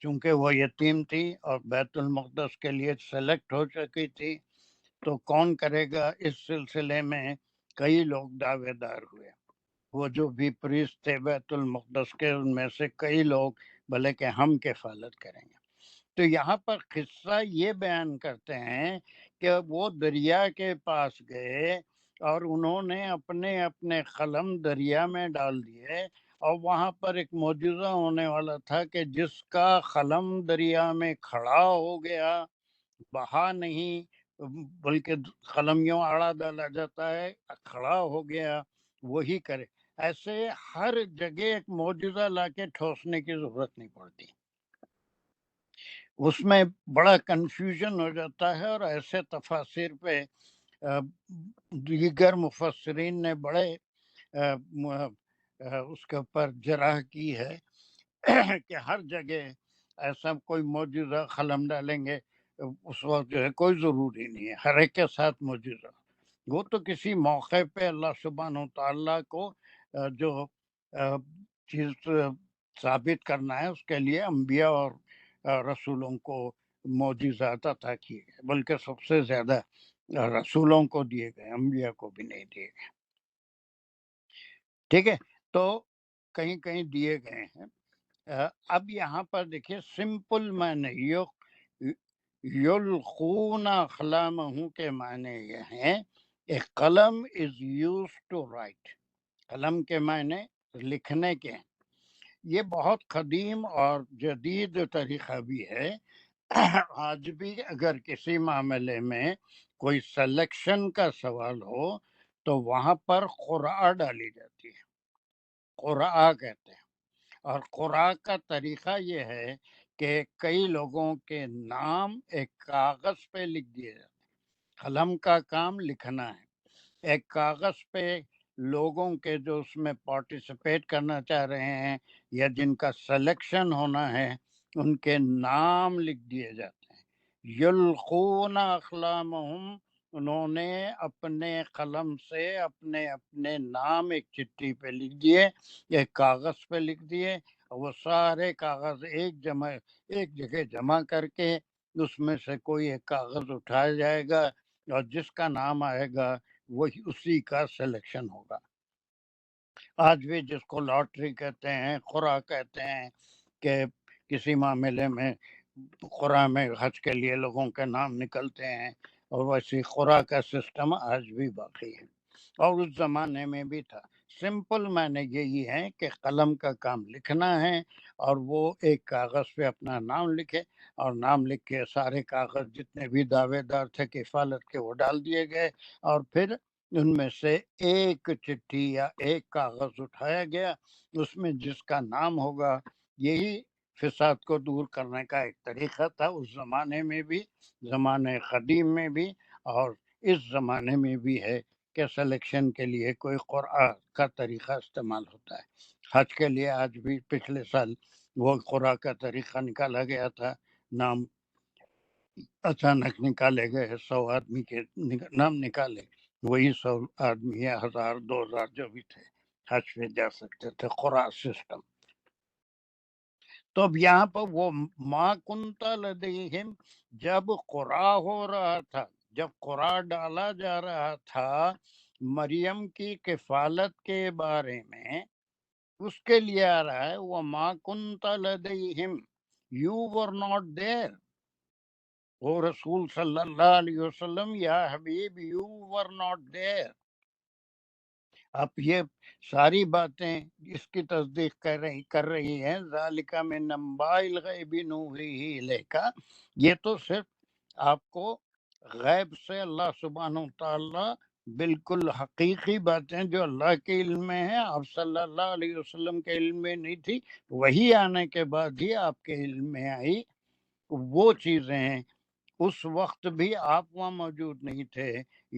چونکہ وہ یتیم تھی اور بیت المقدس کے لیے سلیکٹ ہو چکی تھی، تو کون کرے گا، اس سلسلے میں کئی لوگ دعوے دار ہوئے، وہ جو بھی پریسٹ تھے بیت المقدس کے، ان میں سے کئی لوگ بھلے کہ ہم کفالت کریں گے۔ تو یہاں پر قصہ یہ بیان کرتے ہیں کہ وہ دریا کے پاس گئے اور انہوں نے اپنے اپنے قلم دریا میں ڈال دیے، اور وہاں پر ایک معجزہ ہونے والا تھا کہ جس کا قلم دریا میں کھڑا ہو گیا، بہا نہیں بلکہ قلم یوں آڑا ڈالا جاتا ہے، کھڑا ہو گیا، وہی کرے۔ ایسے ہر جگہ ایک معجزہ لا کے ٹھوسنے کی ضرورت نہیں پڑتی، اس میں بڑا کنفیوژن ہو جاتا ہے، اور ایسے تفاسیر پہ دیگر مفسرین نے بڑے اس کے اوپر جرح کی ہے کہ ہر جگہ ایسا کوئی معجزہ قلم ڈالیں گے، اس وقت جو ہے کوئی ضروری نہیں ہے ہر ایک کے ساتھ معجزہ، وہ تو کسی موقع پہ اللہ سبحانہ تعالیٰ کو جو چیز ثابت کرنا ہے اس کے لیے انبیاء اور رسولوں کو معجزات عطا کیے گئے، بلکہ سب سے زیادہ رسولوں کو دیے گئے، انبیاء کو بھی نہیں دیے گئے. ٹھیک ہے، تو کہیں کہیں دیے گئے ہیں. اب یہاں پر دیکھیے سمپل معنی یلقون اقلامہم کے معنی یہ ہیں ایک قلم از یوز ٹو رائٹ. قلم کے معنی لکھنے کے ہیں. یہ بہت قدیم اور جدید طریقہ بھی ہے. آج بھی اگر کسی معاملے میں کوئی سلیکشن کا سوال ہو تو وہاں پر قرآ ڈالی جاتی ہے، قرآ کہتے ہیں. اور قرآ کا طریقہ یہ ہے کہ کئی لوگوں کے نام ایک کاغذ پہ لکھ دیے جاتے ہیں. قلم کا کام لکھنا ہے. ایک کاغذ پہ لوگوں کے جو اس میں پارٹیسپیٹ کرنا چاہ رہے ہیں یا جن کا سلیکشن ہونا ہے ان کے نام لکھ دیے جاتے ہیں. یلقون اقلامہم، انہوں نے اپنے قلم سے اپنے اپنے نام ایک چٹھی پہ لکھ دیے، ایک کاغذ پہ لکھ دیے. وہ سارے کاغذ ایک جگہ جمع کر کے اس میں سے کوئی ایک کاغذ اٹھایا جائے گا اور جس کا نام آئے گا وہی اسی کا سلیکشن ہوگا. آج بھی جس کو لاٹری کہتے ہیں، قرعہ کہتے ہیں کہ کسی معاملے میں قرعہ میں حج کے لیے لوگوں کے نام نکلتے ہیں، اور ویسے قرعہ کا سسٹم آج بھی باقی ہے اور اس زمانے میں بھی تھا. سمپل معنی یہی ہے کہ قلم کا کام لکھنا ہے اور وہ ایک کاغذ پہ اپنا نام لکھے، اور نام لکھ کے سارے کاغذ جتنے بھی دعوے دار تھے کفالت کے وہ ڈال دیے گئے، اور پھر ان میں سے ایک چٹھی یا ایک کاغذ اٹھایا گیا، اس میں جس کا نام ہوگا. یہی فساد کو دور کرنے کا ایک طریقہ تھا اس زمانے میں بھی، زمانے قدیم میں بھی، اور اس زمانے میں بھی ہے کہ سلیکشن کے لیے کوئی قرعہ کا طریقہ استعمال ہوتا ہے. حج کے لیے آج بھی پچھلے سال وہ قرعہ کا طریقہ نکالا گیا تھا. نام اچانک نکالے گئے، 100 آدمی کے نام نکالے، وہی 100 آدمی یا 1000 2000 جو بھی تھے حج پہ جا سکتے تھے. قرعہ سسٹم. تو اب یہاں پر وہ ما کنت لدیہم، جب قرعہ ہو رہا تھا، جب قرعہ ڈالا جا رہا تھا مریم کی کفالت کے بارے میں، اس کے لیے آ رہا ہے وہ ما کنت لدیہم، یو ور ناٹ دیر. وہ رسول صلی اللہ علیہ وسلم، یا حبیب یو ور ناٹ دیر. اب یہ ساری باتیں اس کی تصدیق کر رہی ہیں. ذالک من انباء الغیب نوحیہ الیک، یہ تو صرف آپ کو غیب سے اللہ سبحانہ تعالیٰ بالکل حقیقی باتیں جو اللہ کے علم میں ہیں، آپ صلی اللہ علیہ وسلم کے علم میں نہیں تھی، وہی آنے کے بعد ہی آپ کے علم میں آئی. وہ چیزیں ہیں اس وقت بھی آپ وہاں موجود نہیں تھے.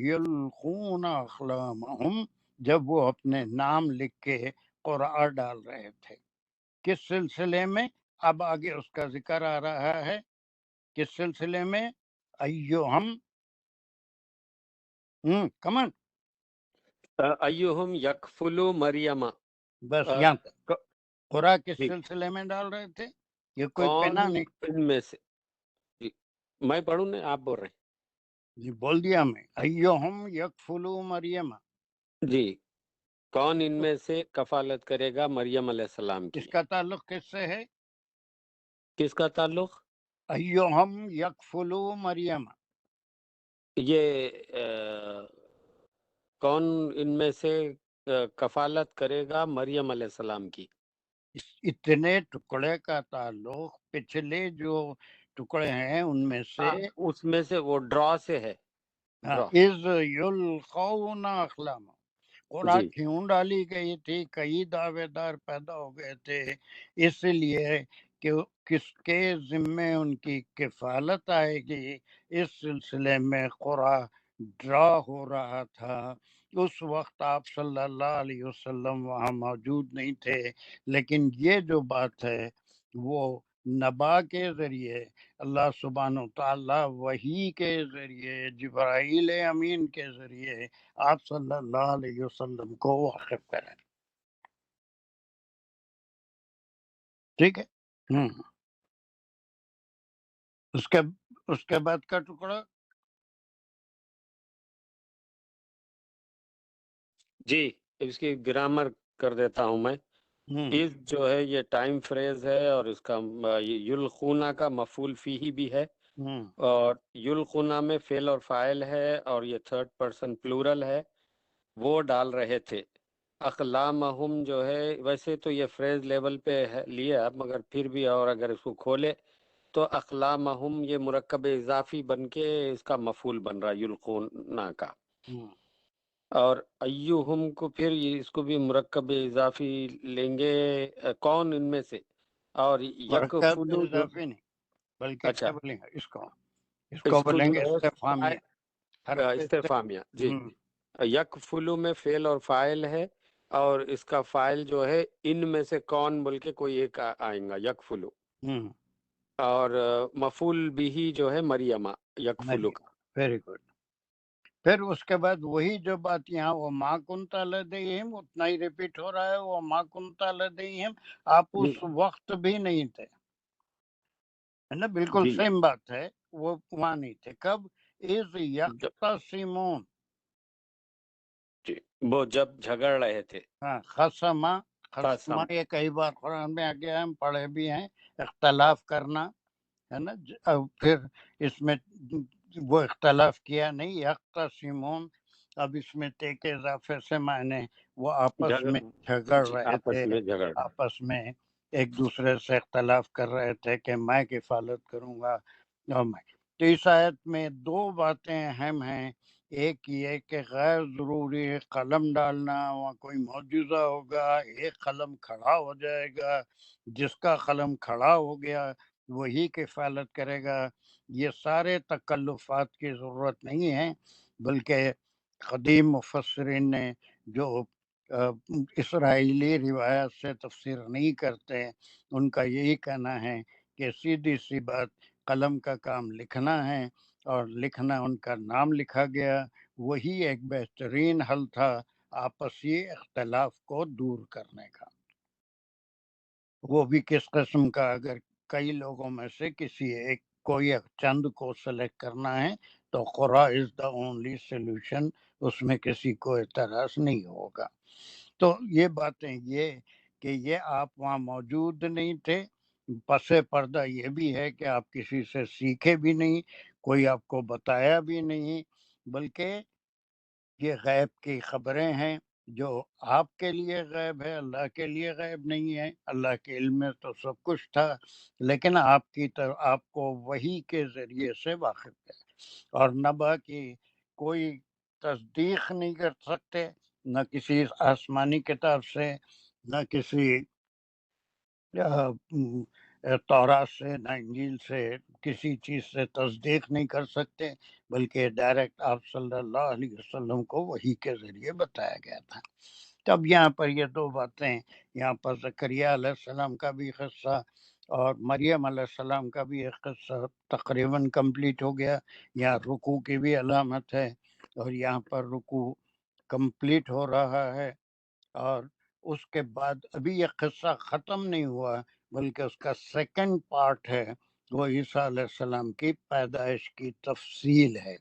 یلقون اقلامہم، جب وہ اپنے نام لکھ کے قرعہ ڈال رہے تھے. کس سلسلے میں؟ اب آگے اس کا ذکر آ رہا ہے. کس سلسلے میں؟ ایہم کمن ایہم یکفلو مریم، بس یہاں تک قرعہ کس جی، سلسلے میں ڈال رہے تھے؟ یہ کوئی کون پینا نہیں. ان میں سے، جی، میں پڑھوں نا، آپ بول رہے جی بول دیا میں. ایہم یکفلو مریم، ہیں جی، کون ان میں سے کفالت کرے گا مریم علیہ السلام کی؟ اس کا تعلق کس سے ہے؟ کس کا تعلق؟ ایہم یکفلو مریم، یہ کون ان میں سے کفالت کرے گا مریم علیہ السلام کی؟ اتنے ٹکڑے کا تعلق پچھلے جو ٹکڑے ہیں ان میں سے اس میں سے وہ ڈرا سے ہے. ڈرا، از یلقون اقلام. قرآن جی، کیوں ڈالی گئی تھی؟ کئی دعوے دار پیدا ہو گئے تھے، اس لیے کہ کس کے ذمے ان کی کفالت آئے گی. اس سلسلے میں قرآن ڈرا ہو رہا تھا. اس وقت آپ صلی اللہ علیہ وسلم وہاں موجود نہیں تھے، لیکن یہ جو بات ہے وہ نبا کے ذریعے اللہ سبحانہ تعالیٰ وحی کے ذریعے جبرائیل امین کے ذریعے آپ صلی اللہ علیہ وسلم کو واقف کریں. ٹھیک ہے. اس کے بعد کا ٹکڑا. جی اس کی گرامر کر دیتا ہوں میں. اس جو ہے یہ ٹائم فریز ہے اور اس کا یلخونا کا مفعول فیہ بھی ہے اور یلخونا میں فعل اور فاعل ہے اور یہ تھرڈ پرسن پلورل ہے. وہ ڈال رہے تھے. اقلامہم جو ہے ویسے تو یہ فریز لیول پہ لیا مگر پھر بھی اور اگر اس کو کھولے تو اقلامہم یہ مرکب اضافی بن کے اس کا مفعول بن رہا یلخونا کا. اور ایہم کو پھر اس کو بھی مرکب اضافی لیں گے کون ان میں سے. اور یک مرکب فلو جو اضافی نہیں بلکہ اچھا کیا بولیں گے اس کو اس کو بولیں جو گے ہے استفہامیہ. حرف استفہامیہ. جی یک فلو میں فعل اور فاعل ہے اور اس کا فاعل جو ہے ان میں سے کون بول کے کوئی ایک آئیں گا یک فلو. اور مفعول بھی جو ہے مریمہ یک فلو کا. Very good. پھر اس کے بعد وہی جو بات یہاں وہ ما کنت لدیہم اتنا ہی ریپیٹ ہو رہا ہے. وہ ما کنت لدیہم آپ اس وقت بھی نہیں تھے ہے نا. بالکل سیم بات ہے. وہ وہاں نہیں تھے. کب؟ اذ یختصمون. جی وہ جب جھگڑ رہے تھے. ہاں خصما یہ کئی بار قرآن میں آگے ہم پڑھے بھی ہیں. اختلاف کرنا ہے نا. پھر اس میں وہ اختلاف کیا نہیں. یختصمون اب اس میں تے کے اضافے سے معنی وہ آپس میں جھگڑ رہے تھے. آپس میں ایک دوسرے سے اختلاف کر رہے تھے کہ میں کفالت کروں گا اور میں. تو اس آیت میں دو باتیں اہم ہیں. ایک یہ کہ غیر ضروری قلم ڈالنا. وہاں کوئی معجزہ ہوگا ایک قلم کھڑا ہو جائے گا. جس کا قلم کھڑا ہو گیا وہی کفالت کرے گا. یہ سارے تکلفات کی ضرورت نہیں ہے بلکہ قدیم مفسرین نے جو اسرائیلی روایت سے تفسیر نہیں کرتے ان کا یہی کہنا ہے کہ سیدھی سی بات قلم کا کام لکھنا ہے اور لکھنا ان کا نام لکھا گیا. وہی ایک بہترین حل تھا آپسی اختلاف کو دور کرنے کا. وہ بھی کس قسم کا؟ اگر کئی لوگوں میں سے کسی ایک کوئی چند کو سلیکٹ کرنا ہے تو قرآن از دا اونلی سولوشن. اس میں کسی کو اعتراض نہیں ہوگا. تو یہ باتیں یہ کہ یہ آپ وہاں موجود نہیں تھے. پس پردہ یہ بھی ہے کہ آپ کسی سے سیکھے بھی نہیں. کوئی آپ کو بتایا بھی نہیں بلکہ یہ غیب کی خبریں ہیں جو آپ کے لیے غیب ہے. اللہ کے لیے غیب نہیں ہے. اللہ کے علم میں تو سب کچھ تھا لیکن آپ کی طرف آپ کو وحی کے ذریعے سے واقف ہے. اور نبا کی کوئی تصدیق نہیں کر سکتے نہ کسی آسمانی کتاب سے نہ کسی تورات سے نہ انجیل سے کسی چیز سے تصدیق نہیں کر سکتے بلکہ ڈائریکٹ آپ صلی اللہ علیہ وسلم کو وحی کے ذریعے بتایا گیا تھا. تب یہاں پر یہ دو باتیں یہاں پر زکریا علیہ السلام کا بھی قصہ اور مریم علیہ السلام کا بھی ایک قصہ تقریباً کمپلیٹ ہو گیا. یہاں رکوع کی بھی علامت ہے اور یہاں پر رکوع کمپلیٹ ہو رہا ہے. اور اس کے بعد ابھی یہ قصہ ختم نہیں ہوا بلکہ اس کا سیکنڈ پارٹ ہے. وہ عیسیٰ علیہ السلام کی پیدائش کی تفصیل ہے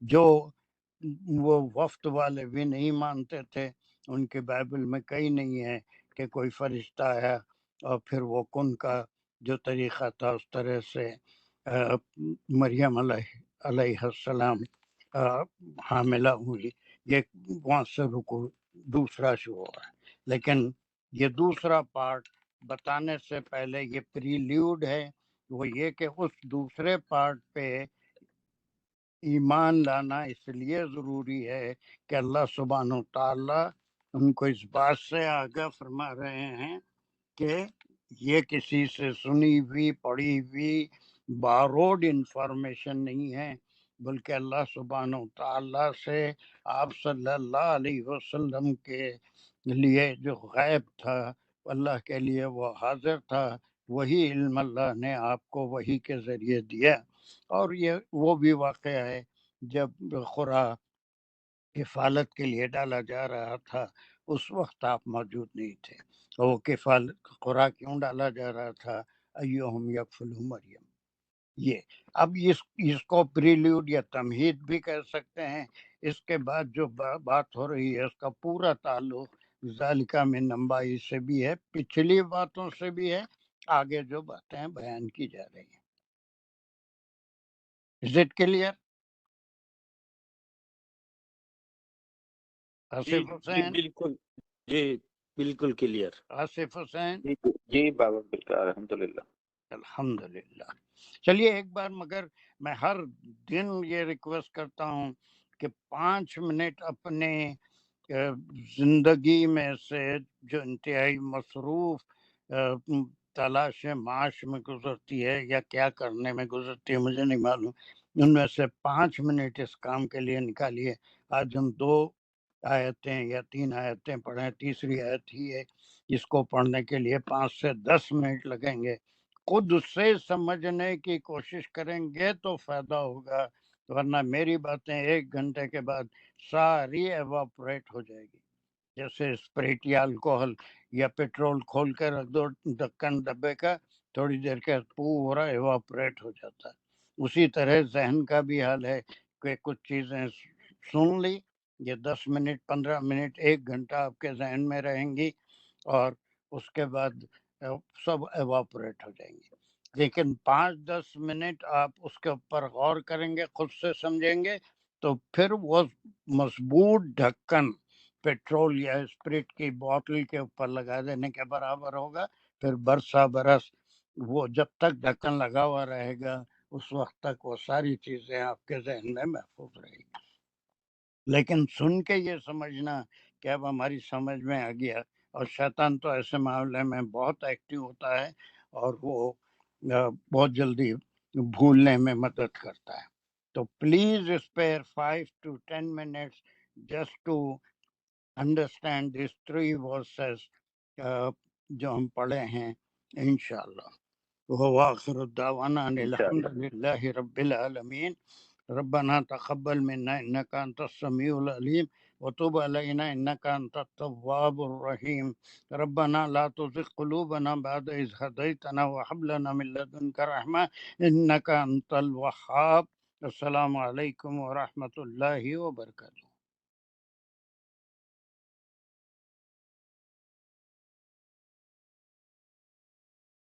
جو وہ وفد والے بھی نہیں مانتے تھے. ان کے بائبل میں کہیں نہیں ہے کہ کوئی فرشتہ آیا اور پھر وہ کن کا جو طریقہ تھا اس طرح سے مریم علیہ السلام حاملہ ہوئی. یہ وہاں سے رکو دوسرا شروع ہو رہا ہے. لیکن یہ دوسرا پارٹ بتانے سے پہلے یہ پریلیوڈ ہے. وہ یہ کہ اس دوسرے پارٹ پہ ایمان لانا اس لیے ضروری ہے کہ اللہ سبحانہ و تعالیٰ ان کو اس بات سے آگاہ فرما رہے ہیں کہ یہ کسی سے سنی ہوئی پڑھی ہوئی باروڈ انفارمیشن نہیں ہے بلکہ اللہ سبحانہ و تعالیٰ سے آپ صلی اللہ علیہ وسلم کے لیے جو غیب تھا اللہ کے لیے وہ حاضر تھا وہی علم اللہ نے آپ کو وہی کے ذریعے دیا، اور یہ وہ بھی واقعہ ہے جب خورا کفالت کے لیے ڈالا جا رہا تھا اس وقت آپ موجود نہیں تھے. وہ کفالت خورا کیوں ڈالا جا رہا تھا؟ ایہم یکفل مریم. یہ اب اس کو پریلیوڈ یا تمہید بھی کہہ سکتے ہیں. اس کے بعد جو بات ہو رہی ہے اس کا پورا تعلق ذالکہ من انباء سے بھی ہے، پچھلی باتوں سے بھی ہے، آگے جو باتیں بیان کی جا رہی ہیں. Is it clear؟ آصف حسین، بالکل، جی بالکل کلیئر. آصف حسین، جی بابا بالکل الحمدللہ. الحمدللہ. چلیے ایک بار مگر میں ہر دن یہ ریکویسٹ کرتا ہوں کہ 5 منٹ اپنے زندگی میں سے جو انتہائی مصروف تلاش معاش میں گزرتی ہے یا کیا کرنے میں گزرتی ہے مجھے نہیں معلوم، ان میں سے 5 منٹ اس کام کے لیے نکالیے. آج ہم 2 آیتیں یا 3 آیتیں پڑھیں، تیسری آیت ہی ہے، اس کو پڑھنے کے لیے 5 سے 10 منٹ لگیں گے. خود سے سمجھنے کی کوشش کریں گے تو فائدہ ہوگا، ورنہ میری باتیں 1 گھنٹے کے بعد ساری ایواپریٹ ہو جائے گی. جیسے اسپریٹ یا الکوہل یا پیٹرول کھول کے رکھ دو ڈھکن ڈبے کا، تھوڑی دیر کے پورا ایواپریٹ ہو جاتا ہے. اسی طرح ذہن کا بھی حال ہے کہ کچھ چیزیں سن لی، یہ 10 منٹ 15 منٹ 1 گھنٹہ آپ کے ذہن میں رہیں گی اور اس کے بعد سب ایواپریٹ ہو جائیں گی. لیکن 5-10 منٹ آپ اس کے اوپر غور کریں گے، خود سے سمجھیں گے، تو پھر وہ مضبوط ڈھکن پیٹرول یا اسپرٹ کی بوتل کے اوپر لگا دینے کے برابر ہوگا. پھر برسا برس وہ جب تک ڈھکن لگا ہوا رہے گا اس وقت تک وہ ساری چیزیں آپ کے ذہن میں محفوظ رہے گی. لیکن سن کے یہ سمجھنا کہ اب ہماری سمجھ میں آ گیا، اور شیطان تو ایسے معاملے میں بہت ایکٹیو ہوتا ہے اور وہ بہت جلدی بھولنے میں مدد کرتا ہے. تو please spare 5 to 10 minutes just to understand these 3 verses جو ہم پڑھے ہیں انشاءاللہ. وآخر الدعوانا ان انشاءاللہ. الحمد للہ رب العالمین. ربنا تقبل منا انك انت السميع العليم وتب علينا انك انت التواب الرحيم. ربنا لا تزغ قلوبنا بعد إذ هديتنا وهب لنا من لدنك رحمة انك انت الوهاب. السلام علیکم ورحمۃ اللہ وبرکاتہ.